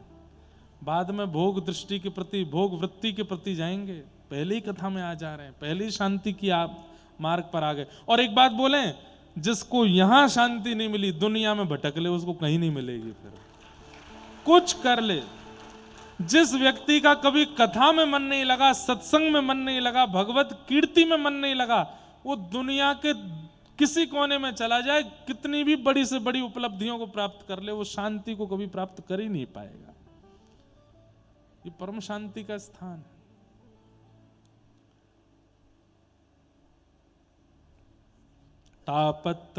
बाद में भोग दृष्टि के प्रति, भोग वृत्ति के प्रति जाएंगे, पहले ही कथा में आ जा रहे हैं, पहले ही शांति की आप मार्ग पर आ गए। और एक बात बोलें, जिसको यहां शांति नहीं मिली, दुनिया में भटक ले, उसको कहीं नहीं मिलेगी। फिर कुछ कर ले, जिस व्यक्ति का कभी कथा में मन नहीं लगा, सत्संग में मन नहीं लगा, भगवत कीर्ति में मन नहीं लगा, वो दुनिया के किसी कोने में चला जाए, कितनी भी बड़ी से बड़ी उपलब्धियों को प्राप्त कर ले, वो शांति को कभी प्राप्त कर ही नहीं पाएगा। ये परम शांति का स्थान है। तापत्रयोन्मूलनम,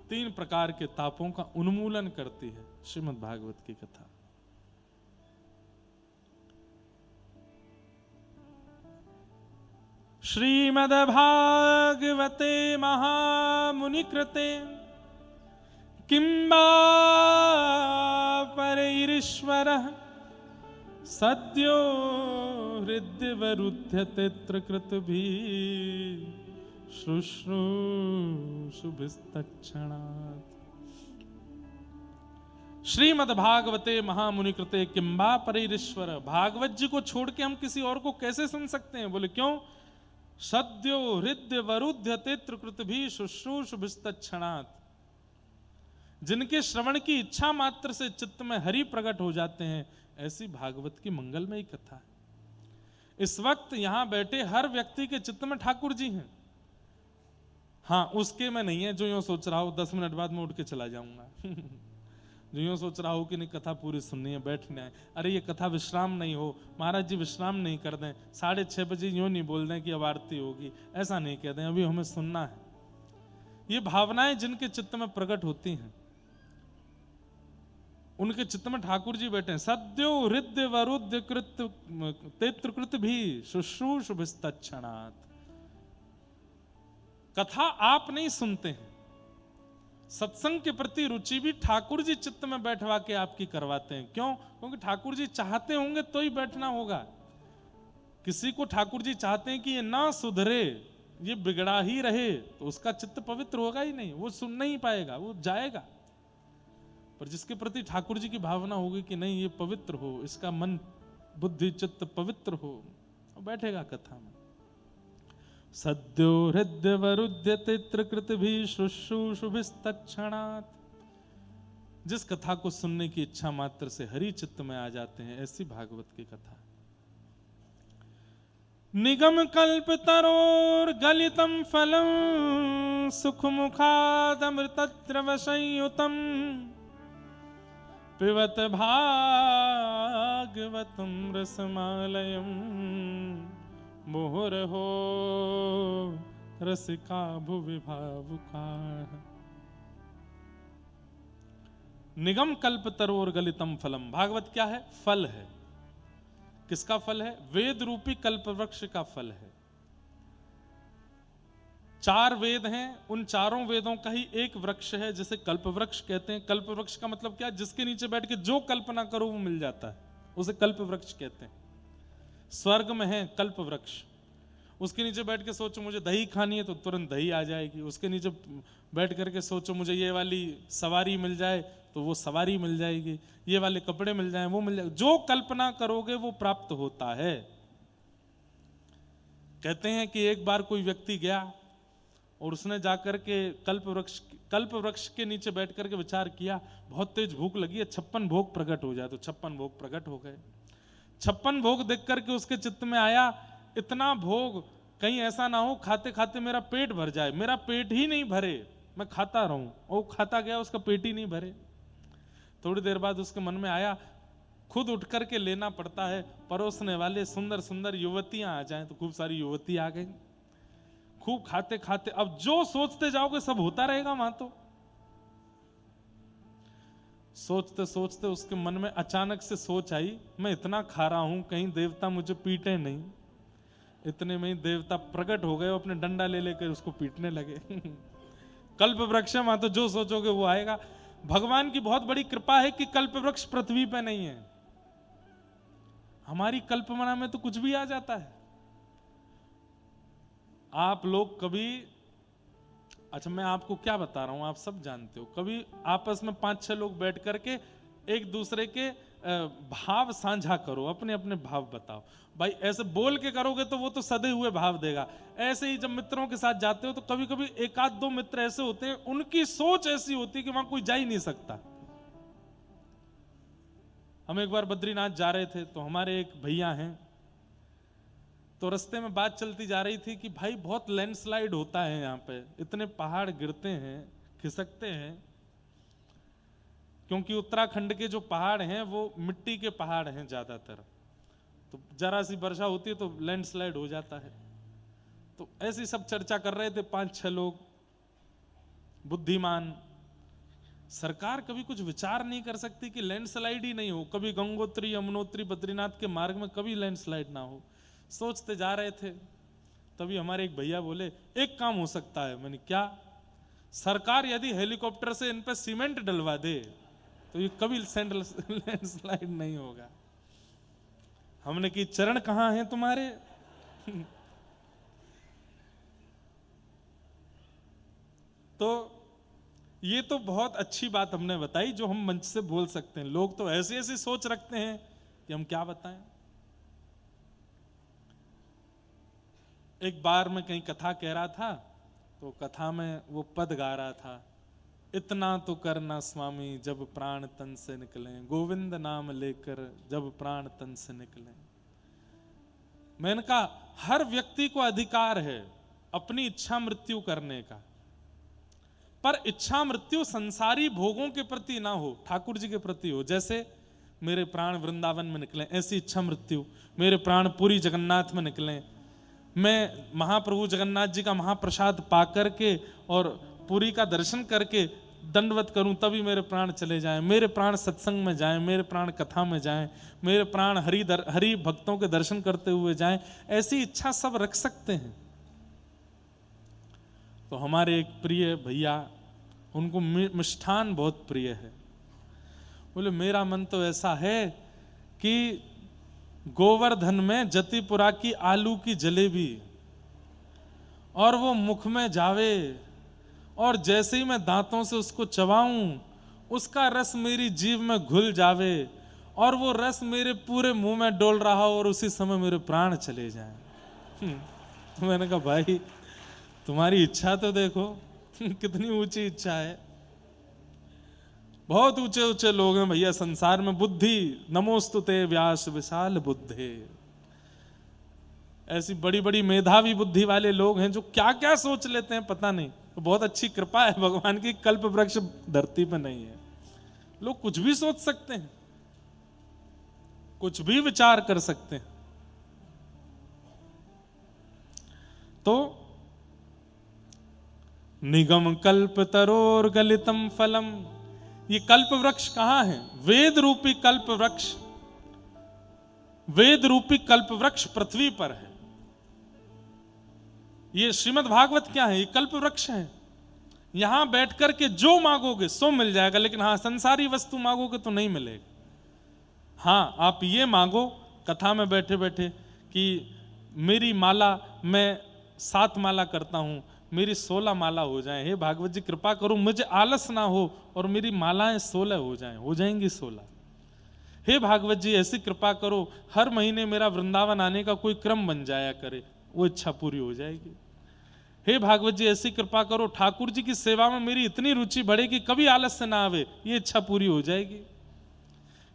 3 प्रकार के तापों का उन्मूलन करती है श्रीमद् भागवत की कथा। श्रीमद्भागवते महामुनिकृते किंबा परैरीश्वरः सद्यो हृद्यवरुध्यते कृतभिः शुश्रूषुभिस्तत्क्षणात्। श्रीमद् भागवते महामुनि कृते किंबा परैरीश्वर, भागवत जी को छोड़ के हम किसी और को कैसे सुन सकते हैं? बोले क्यों? सद्यो हृदय वरुध्यते कृतभिः शुश्रूषुभिस्तत्क्षणात्, जिनके श्रवण की इच्छा मात्र से चित्त में हरि प्रकट हो जाते हैं, ऐसी भागवत की मंगलमयी कथा है। इस वक्त यहां बैठे हर व्यक्ति के चित्त में ठाकुर जी हैं। हाँ, उसके में नहीं है जो यूं सोच रहा हो 10 मिनट बाद में उठ के चला जाऊंगा। जो यूं सोच रहा हो कि नहीं कथा पूरी सुननी है, बैठना है, अरे ये कथा विश्राम नहीं हो, महाराज जी विश्राम नहीं कर दें, 6:30 बजे यूं नहीं बोल दें कि अब आरती होगी, ऐसा नहीं कह दें, अभी हमें सुनना है। ये भावनाएं जिनके चित्त में प्रकट होती हैं, उनके चित्त में ठाकुर जी बैठे हैं। सद्यो हृदय वरुद्य कृत भी शुश्रूषुभिस्तत्क्षणात्। कथा आप नहीं सुनते हैं, सत्संग के प्रति रुचि भी ठाकुर जी चित्त में बैठवा के आपकी करवाते हैं। क्यों? क्योंकि ठाकुर जी चाहते होंगे तो ही बैठना होगा। किसी को ठाकुर जी चाहते हैं कि ये ना सुधरे, ये बिगड़ा ही रहे, तो उसका चित्त पवित्र होगा ही नहीं, वो सुन नहीं पाएगा, वो जाएगा। पर जिसके प्रति ठाकुर जी की भावना होगी कि नहीं ये पवित्र हो, इसका मन बुद्धि चित्त पवित्र हो, वो बैठेगा कथा में। सद्यो हृदय वरुध्यते त्रिकृत भी शुश्रूषुभिस्तत्क्षणात्। जिस कथा को सुनने की इच्छा मात्र से हरि चित्त में आ जाते हैं, ऐसी भागवत की कथा। निगम कल्प तरोर गलितम फलम सुख मुखादमृतद्रव संयुतम पिबत भागवतम रसमालयम मुहुरहो रसिका भुवि भावुका। निगम कल्प तरोर गलितम फलम। भागवत क्या है? फल है। किसका फल है? वेद रूपी कल्प वृक्ष का फल है। 4 वेद हैं, उन चारों वेदों का ही एक वृक्ष है जिसे कल्प वृक्ष कहते हैं। कल्प वृक्ष का मतलब क्या? जिसके नीचे बैठ के जो कल्पना करो वो मिल जाता है, उसे कल्प वृक्ष कहते हैं। स्वर्ग में है कल्प वृक्ष, उसके नीचे बैठ के सोचो मुझे दही खानी है तो तुरंत दही आ जाएगी। उसके नीचे बैठ करके सोचो मुझे ये वाली सवारी मिल जाए तो वो सवारी मिल जाएगी, ये वाले कपड़े मिल जाए वो मिल जाएगा। जो कल्पना करोगे वो प्राप्त होता है। कहते हैं कि एक बार कोई व्यक्ति गया और उसने जाकर के कल्प वृक्ष के नीचे बैठ करके विचार किया, बहुत तेज भूख लगी है, 56 भोग प्रकट हो जाए। तो 56 भोग प्रकट हो गए। 56 भोग देख करके उसके चित्त में आया, इतना भोग कहीं ऐसा ना हो खाते खाते मेरा पेट भर जाए। मेरा पेट ही नहीं भरे, मैं खाता रहूं। और खाता गया, उसका पेट ही नहीं भरे। थोड़ी देर बाद उसके मन में आया, खुद उठ करके लेना पड़ता है, परोसने वाले सुंदर सुंदर युवतियां आ जाएं। तो खूब सारी युवती आ गई। खूब खाते खाते अब जो सोचते जाओगे सब होता रहेगा वहां। तो सोचते सोचते उसके मन में अचानक से सोच आई, मैं इतना खा रहा हूं कहीं देवता मुझे पीटे नहीं। इतने में ही देवता प्रकट हो गए, अपने डंडा ले लेकर उसको पीटने लगे। कल्प वृक्ष वहां तो जो सोचोगे वो आएगा। भगवान की बहुत बड़ी कृपा है कि कल्प वृक्ष पृथ्वी पे नहीं है। हमारी कल्पना में तो कुछ भी आ जाता है। आप लोग कभी, अच्छा मैं आपको क्या बता रहा हूं, आप सब जानते हो, कभी आपस में 5-6 लोग बैठ करके एक दूसरे के भाव साझा करो, अपने अपने भाव बताओ। भाई ऐसे बोल के करोगे तो वो तो सदे हुए भाव देगा। ऐसे ही जब मित्रों के साथ जाते हो तो कभी कभी 1-2 मित्र ऐसे होते हैं, उनकी सोच ऐसी होती है कि वहां कोई जा ही नहीं सकता। हम एक बार बद्रीनाथ जा रहे थे तो हमारे एक भैया हैं, तो रास्ते में बात चलती जा रही थी कि भाई बहुत लैंडस्लाइड होता है यहाँ पे, इतने पहाड़ गिरते हैं, खिसकते हैं। क्योंकि उत्तराखंड के जो पहाड़ हैं वो मिट्टी के पहाड़ हैं ज्यादातर, तो जरा सी वर्षा होती है तो लैंडस्लाइड हो जाता है। तो ऐसी सब चर्चा कर रहे थे 5-6 लोग बुद्धिमान। सरकार कभी कुछ विचार नहीं कर सकती कि लैंडस्लाइड ही नहीं हो, कभी गंगोत्री यमुनोत्री बद्रीनाथ के मार्ग में कभी लैंडस्लाइड ना हो। सोचते जा रहे थे, तभी हमारे एक भैया बोले एक काम हो सकता है। मैंने क्या? सरकार यदि हेलीकॉप्टर से इन पे सीमेंट डलवा दे तो ये कभी लैंडस्लाइड नहीं होगा। हमने कि चरण कहां हैं तुम्हारे? तो ये तो बहुत अच्छी बात हमने बताई जो हम मंच से बोल सकते हैं। लोग तो ऐसी ऐसी सोच रखते हैं कि हम क्या बताएं। एक बार मैं कहीं कथा कह रहा था तो कथा में वो पद गा रहा था, इतना तो करना स्वामी जब प्राण तन से निकले, गोविंद नाम लेकर जब प्राण तन से निकले। मैंने कहा हर व्यक्ति को अधिकार है अपनी इच्छा मृत्यु करने का, पर इच्छा मृत्यु संसारी भोगों के प्रति ना हो, ठाकुर जी के प्रति हो। जैसे मेरे प्राण वृंदावन में निकले, ऐसी इच्छा मृत्यु। मेरे प्राण पुरी जगन्नाथ में निकले, मैं महाप्रभु जगन्नाथ जी का महाप्रसाद पा करके और पुरी का दर्शन करके दंडवत करूं तभी मेरे प्राण चले जाएं। मेरे प्राण सत्संग में जाएं, मेरे प्राण कथा में जाएं, मेरे प्राण हरि भक्तों के दर्शन करते हुए जाएं। ऐसी इच्छा सब रख सकते हैं। तो हमारे एक प्रिय भैया, उनको मिष्ठान बहुत प्रिय है, बोले मेरा मन तो ऐसा है कि गोवर्धन में जतिपुरा की आलू की जलेबी और वो मुख में जावे और जैसे ही मैं दांतों से उसको चबाऊं उसका रस मेरी जीभ में घुल जावे और वो रस मेरे पूरे मुंह में डोल रहा हो और उसी समय मेरे प्राण चले जाएं। तो मैंने कहा भाई तुम्हारी इच्छा तो देखो कितनी ऊंची इच्छा है। बहुत ऊंचे ऊंचे लोग हैं भैया संसार में। बुद्धि नमोस्तुते व्यास विशाल बुद्धे, ऐसी बड़ी बड़ी मेधावी बुद्धि वाले लोग हैं जो क्या क्या सोच लेते हैं पता नहीं। तो बहुत अच्छी कृपा है भगवान की, कल्प वृक्ष धरती पर नहीं है। लोग कुछ भी सोच सकते हैं, कुछ भी विचार कर सकते हैं। तो निगम कल्प तरोर गलितम फलम, ये कल्प वृक्ष कहां है? वेद रूपी कल्प वृक्ष, वेद रूपी कल्प वृक्ष पृथ्वी पर है। ये श्रीमद् भागवत क्या है? ये कल्प वृक्ष है। यहां बैठ करके जो मांगोगे सो मिल जाएगा, लेकिन हां संसारी वस्तु मांगोगे तो नहीं मिलेगा। हाँ आप ये मांगो कथा में बैठे बैठे कि मेरी माला, मैं 7 माला करता हूं, मेरी 16 माला हो जाए, हे भागवत जी कृपा करो मुझे आलस ना हो और मेरी मालाएं 16 हो जाएं, हो जाएंगी 16। हे भागवत जी ऐसी कृपा करो हर महीने मेरा वृंदावन आने का कोई क्रम बन जाया करे, वो इच्छा पूरी हो जाएगी। हे भागवत जी ऐसी कृपा करो ठाकुर जी की सेवा में मेरी इतनी रुचि बढ़े कि कभी आलस्य ना आवे, ये इच्छा पूरी हो जाएगी।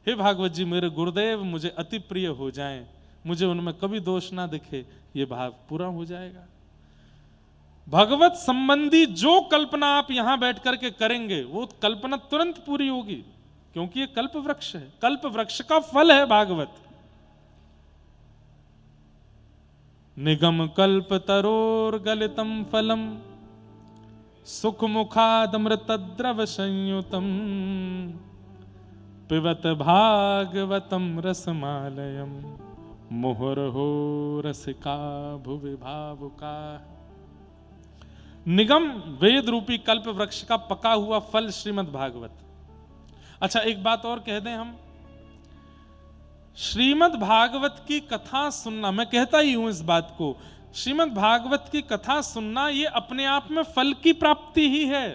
हे भागवत जी मेरे गुरुदेव मुझे अति प्रिय हो जाएं, मुझे उनमें कभी दोष ना दिखे, ये भाव पूरा हो जाएगा। भगवत संबंधी जो कल्पना आप यहां बैठ करके करेंगे वो कल्पना तुरंत पूरी होगी, क्योंकि ये कल्प वृक्ष है। कल्प वृक्ष का फल है भागवत। निगम कल्प तरोर गलितम फलम सुख मुखादमृत द्रव संयुतम पिबत भागवतम रसमालयम मुहुर्हो रसिका भुवि भावुका। निगम वेद रूपी कल्प वृक्ष का पका हुआ फल श्रीमद् भागवत। अच्छा एक बात और कह दें हम, श्रीमद् भागवत की कथा सुनना, मैं कहता ही हूं इस बात को, श्रीमद् भागवत की कथा सुनना ये अपने आप में फल की प्राप्ति ही है।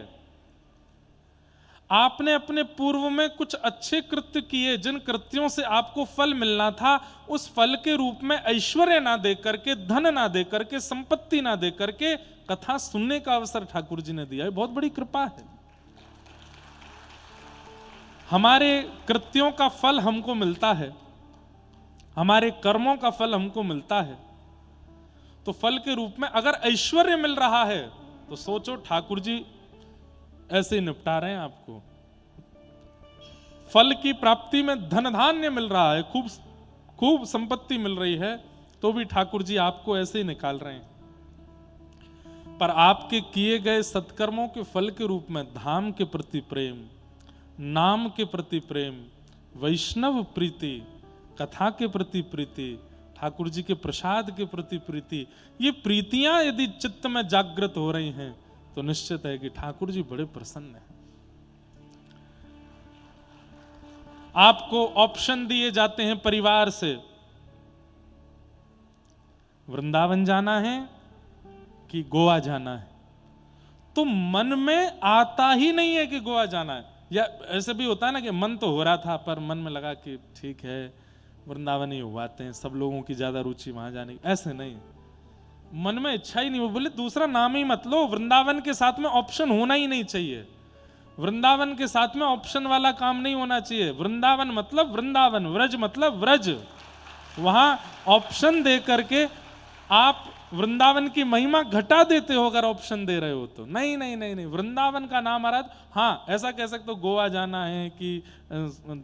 आपने अपने पूर्व में कुछ अच्छे कृत्य किए, जिन कृत्यों से आपको फल मिलना था, उस फल के रूप में ऐश्वर्य ना दे करके, धन ना दे करके, संपत्ति ना दे करके कथा सुनने का अवसर ठाकुर जी ने दिया है। बहुत बड़ी कृपा है। हमारे कृत्यों का फल हमको मिलता है, हमारे कर्मों का फल हमको मिलता है, तो फल के रूप में अगर ऐश्वर्य मिल रहा है तो सोचो ठाकुर जी ऐसे ही निपटा रहे हैं आपको। फल की प्राप्ति में धन धान्य मिल रहा है, खूब खूब संपत्ति मिल रही है, तो भी ठाकुर जी आपको ऐसे ही निकाल रहे हैं। पर आपके किए गए सत्कर्मों के फल के रूप में धाम के प्रति प्रेम, नाम के प्रति प्रेम, वैष्णव प्रीति, कथा के प्रति प्रीति, ठाकुर जी के प्रसाद के प्रति प्रीति, ये प्रीतियां यदि चित्त में जागृत हो रही हैं तो निश्चित है कि ठाकुर जी बड़े प्रसन्न हैं। आपको ऑप्शन दिए जाते हैं परिवार से, वृंदावन जाना है कि गोवा जाना है, तो मन में आता ही नहीं है कि गोवा जाना है। या ऐसे भी होता है ना कि मन तो हो रहा था पर मन में लगा कि ठीक है वृंदावन ही हुआते हैं, सब लोगों की ज्यादा रुचि वहां जाने की। ऐसे नहीं, मन में इच्छा ही नहीं हो, बोले दूसरा नाम ही मत लो। वृंदावन के साथ में ऑप्शन होना ही नहीं चाहिए। वृंदावन के साथ में ऑप्शन वाला काम नहीं होना चाहिए। वृंदावन मतलब वृंदावन, व्रज मतलब व्रज। वहां ऑप्शन दे करके आप वृंदावन की महिमा घटा देते हो अगर ऑप्शन दे रहे हो तो। नहीं नहीं नहीं नहीं, वृंदावन का नाम आ रहा है। हाँ ऐसा कह सकते हो गोवा जाना है कि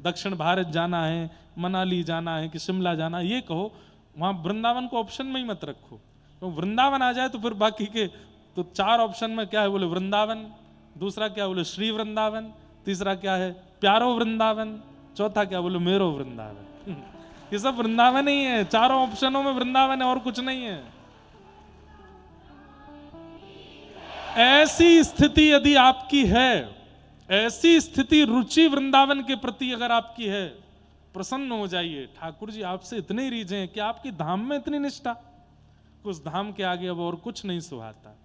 दक्षिण भारत जाना है, मनाली जाना है कि शिमला जाना है, ये कहो। वहां वृंदावन को ऑप्शन में ही मत रखो। तो वृंदावन आ जाए तो फिर बाकी के तो 4 ऑप्शन में क्या है, बोले वृंदावन, दूसरा क्या बोले श्री वृंदावन, तीसरा क्या है प्यारो वृंदावन, चौथा क्या बोले मेरो वृंदावन। ये सब वृंदावन ही है, चारों ऑप्शनों में वृंदावन है और कुछ नहीं है। ऐसी स्थिति यदि आपकी है, ऐसी स्थिति रुचि वृंदावन के प्रति अगर आपकी है, प्रसन्न हो जाइए। ठाकुर जी आपसे इतने रीझे हैं कि आपकी धाम में इतनी निष्ठा, उस धाम के आगे अब और कुछ नहीं सुहाता,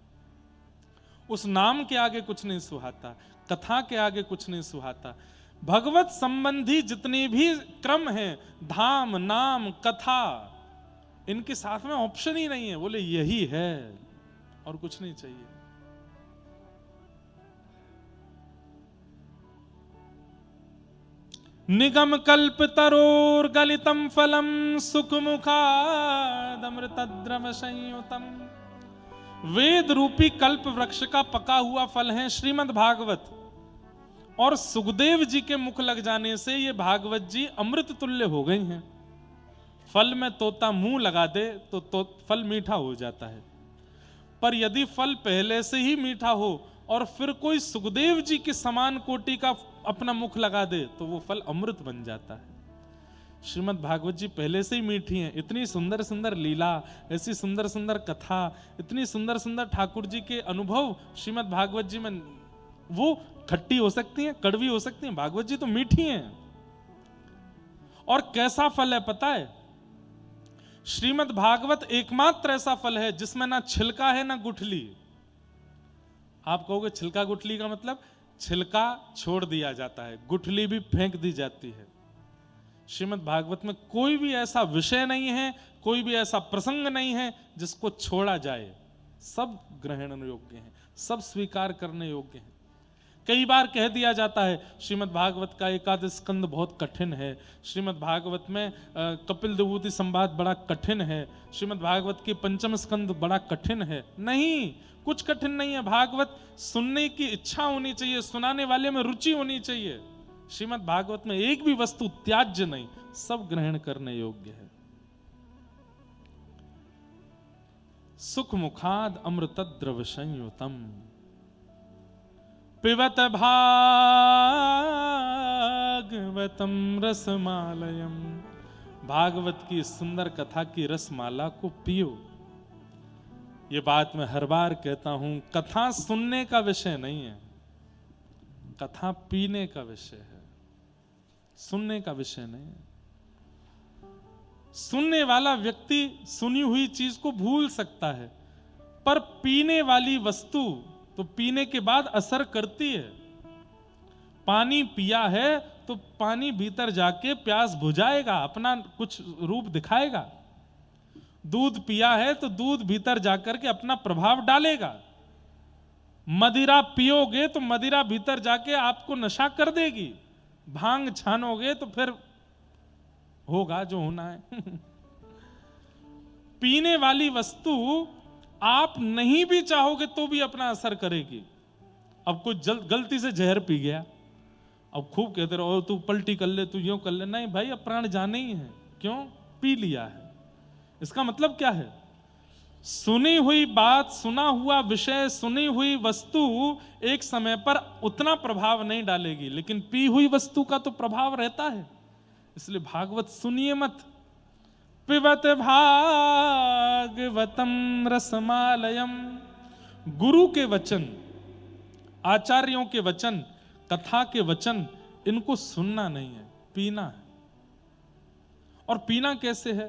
उस नाम के आगे कुछ नहीं सुहाता, कथा के आगे कुछ नहीं सुहाता। भगवत संबंधी जितने भी क्रम हैं, धाम नाम कथा, इनके साथ में ऑप्शन ही नहीं है, बोले यही है और कुछ नहीं चाहिए। निगम कल्प तरोर गलितम फलम सुख मुखादमृतद्रव संयुतम। वेद रूपी कल्प वृक्ष का पका हुआ फल है श्रीमद् भागवत, और सुखदेव जी के मुख लग जाने से ये भागवत जी अमृत तुल्य हो गई हैं। फल में तोता मुंह लगा दे तो फल मीठा हो जाता है, पर यदि फल पहले से ही मीठा हो और फिर कोई सुखदेव जी के समान कोटि का अपना मुख लगा दे तो वो फल अमृत बन जाता है। श्रीमद् भागवत जी पहले से ही मीठी हैं। इतनी सुंदर सुंदर लीला, ऐसी सुंदर सुंदर कथा, इतनी सुंदर सुंदर ठाकुर जी के अनुभव श्रीमद् भागवत जी में। वो खट्टी हो सकती हैं, कड़वी हो सकती हैं, भागवत जी तो मीठी हैं। और कैसा फल है पता है? श्रीमद् भागवत एकमात्र ऐसा फल है जिसमें ना छिलका है ना गुठली। आप कहोगे छिलका गुठली का मतलब? छिलका छोड़ दिया जाता है, गुठली भी फेंक दी जाती है। श्रीमद् भागवत में कोई भी ऐसा विषय नहीं है, कोई भी ऐसा प्रसंग नहीं है जिसको छोड़ा जाए। सब ग्रहण योग्य हैं, सब स्वीकार करने योग्य हैं। कई बार कह दिया जाता है श्रीमद् भागवत का एकादश स्कंद बहुत कठिन है, श्रीमद् भागवत में कपिल विभूति संवाद बड़ा कठिन है, श्रीमद् भागवत की पंचम स्कंद बड़ा कठिन है। नहीं, कुछ कठिन नहीं है। भागवत सुनने की इच्छा होनी चाहिए, सुनाने वाले में रुचि होनी चाहिए। श्रीमद् भागवत में एक भी वस्तु त्याज्य नहीं, सब ग्रहण करने योग्य है। सुख मुखाद अमृतद्रव संयुतम पिबत भागवतम रसमालयम। भागवत की सुंदर कथा की रसमाला को पियो। ये बात मैं हर बार कहता हूं, कथा सुनने का विषय नहीं है, कथा पीने का विषय है, सुनने का विषय नहीं है। सुनने वाला व्यक्ति सुनी हुई चीज को भूल सकता है, पर पीने वाली वस्तु तो पीने के बाद असर करती है। पानी पिया है तो पानी भीतर जाके प्यास बुझाएगा, अपना कुछ रूप दिखाएगा। दूध पिया है तो दूध भीतर जाकर के अपना प्रभाव डालेगा। मदिरा पियोगे तो मदिरा भीतर जाके आपको नशा कर देगी। भांग छानोगे तो फिर होगा जो होना है। पीने वाली वस्तु आप नहीं भी चाहोगे तो भी अपना असर करेगी। अब कोई गलती से जहर पी गया, अब खूब कहते रहो तू पलटी कर ले, तू यूं कर ले। नहीं भाई, अब प्राण जाने ही है। क्यों? पी लिया है। इसका मतलब क्या है? सुनी हुई बात, सुना हुआ विषय, सुनी हुई वस्तु एक समय पर उतना प्रभाव नहीं डालेगी, लेकिन पी हुई वस्तु का तो प्रभाव रहता है। इसलिए भागवत सुनिए मत। पिबत भागवतम रसमालयम। गुरु के वचन, आचार्यों के वचन, कथा के वचन, इनको सुनना नहीं है, पीना है। और पीना कैसे है?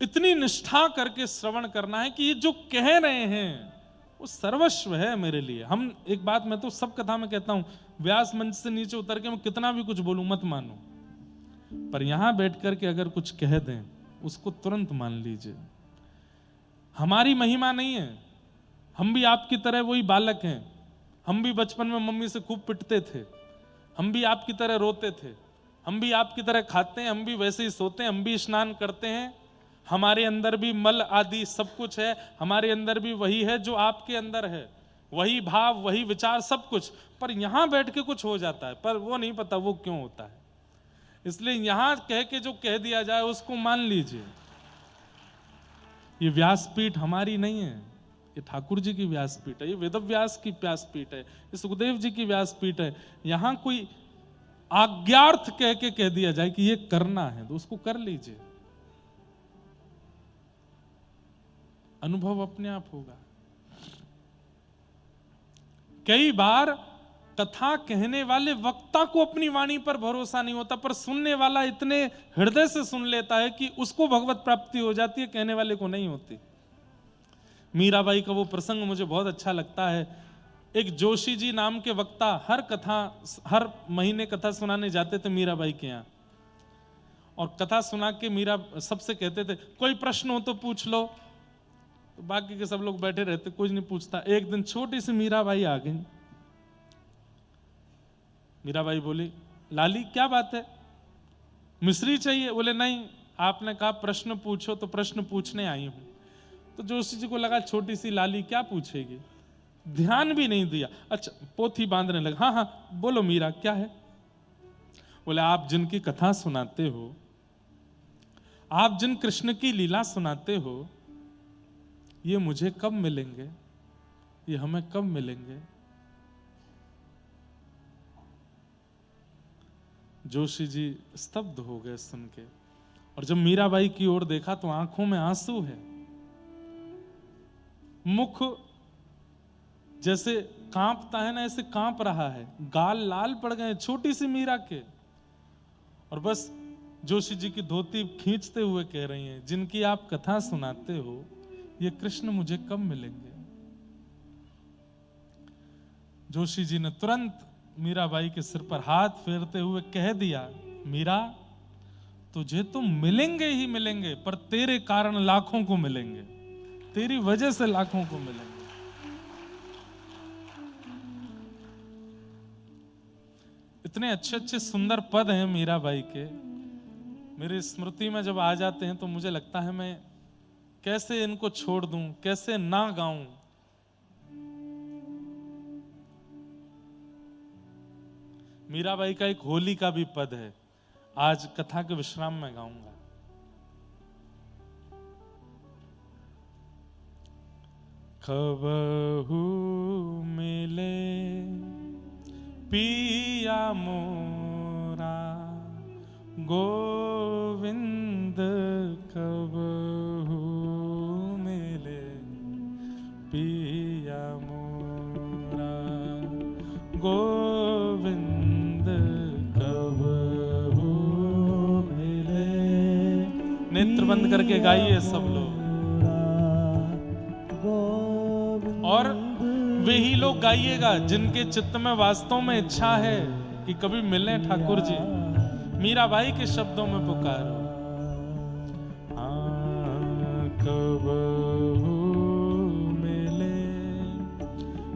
इतनी निष्ठा करके श्रवण करना है कि ये जो कह रहे हैं वो सर्वस्व है मेरे लिए। हम एक बात मैं तो सब कथा में कहता हूं, व्यास मंच से नीचे उतर के मैं कितना भी कुछ बोलूं मत मानो, पर यहां बैठ करके अगर कुछ कह दें उसको तुरंत मान लीजिए। हमारी महिमा नहीं है, हम भी आपकी तरह वही बालक हैं। हम भी बचपन में मम्मी से खूब पिटते थे, हम भी आपकी तरह रोते थे, हम भी आपकी तरह खाते हैं, हम भी वैसे ही सोते हैं, हम भी स्नान करते हैं। हमारे अंदर भी मल आदि सब कुछ है, हमारे अंदर भी वही है जो आपके अंदर है, वही भाव, वही विचार, सब कुछ। पर यहां बैठ के कुछ हो जाता है, पर वो नहीं पता वो क्यों होता है। इसलिए यहां कह के जो कह दिया जाए उसको मान लीजिए। ये व्यासपीठ हमारी नहीं है, ये ठाकुर जी की व्यासपीठ है, ये वेदव्यास की व्यासपीठ है, ये सुखदेव जी की व्यासपीठ है। यहां कोई आज्ञार्थ कह के कह दिया जाए कि ये करना है तो उसको कर लीजिए, अनुभव अपने आप होगा। कई बार कथा कहने वाले वक्ता को अपनी वाणी पर भरोसा नहीं होता, पर सुनने वाला इतने हृदय से सुन लेता है कि उसको भगवत प्राप्ति हो जाती है, कहने वाले को नहीं होती। मीराबाई का वो प्रसंग मुझे बहुत अच्छा लगता है। एक जोशी जी नाम के वक्ता हर महीने कथा सुनाने जाते थे मीराबाई के यहाँ, और कथा सुना के मीरा सबसे कहते थे कोई प्रश्न हो तो पूछ लो, तो बाकी के सब लोग बैठे रहते, कुछ नहीं पूछता। एक दिन छोटी सी मीराबाई आ गई। मीराबाई बोली, लाली क्या बात है, मिश्री चाहिए? बोले नहीं, आपने कहा प्रश्न पूछो तो प्रश्न पूछने आई हूं। तो जोशी जी को लगा छोटी सी लाली क्या पूछेगी, ध्यान भी नहीं दिया। अच्छा, पोथी बांधने लगा। हाँ हाँ बोलो मीरा क्या है? बोले आप जिनकी कथा सुनाते हो, आप जिन कृष्ण की लीला सुनाते हो, ये मुझे कब मिलेंगे, ये हमें कब मिलेंगे? जोशी जी स्तब्ध हो गए सुन के, और जब मीराबाई की ओर देखा तो आंखों में आंसू है, मुख जैसे कांपता है ना, ऐसे कांप रहा है, गाल लाल पड़ गए छोटी सी मीरा के। और बस जोशी जी की धोती खींचते हुए कह रही हैं, जिनकी आप कथा सुनाते हो, ये कृष्ण मुझे कब मिलेंगे? जोशी जी ने तुरंत मीराबाई के सिर पर हाथ फेरते हुए कह दिया, मीरा तुझे तो मिलेंगे ही मिलेंगे, पर तेरे कारण लाखों को मिलेंगे, तेरी वजह से लाखों को मिलेंगे। इतने अच्छे अच्छे सुंदर पद हैं मीराबाई के, मेरी स्मृति में जब आ जाते हैं तो मुझे लगता है मैं कैसे इनको छोड़ दूं, कैसे ना गाऊं। मीराबाई का एक होली का भी पद है, आज कथा के विश्राम में गाऊंगा। कबहू मिले पिया मोरा गोविंद, कबहू मिले पिया मोरा गोविंद, कबहू मिले। नेत्र बंद करके गाइए सब लोग, और वे ही लोग गाइएगा जिनके चित्त में वास्तव में इच्छा है कि कभी मिले ठाकुर जी। मीराबाई के शब्दों में पुकारो, कब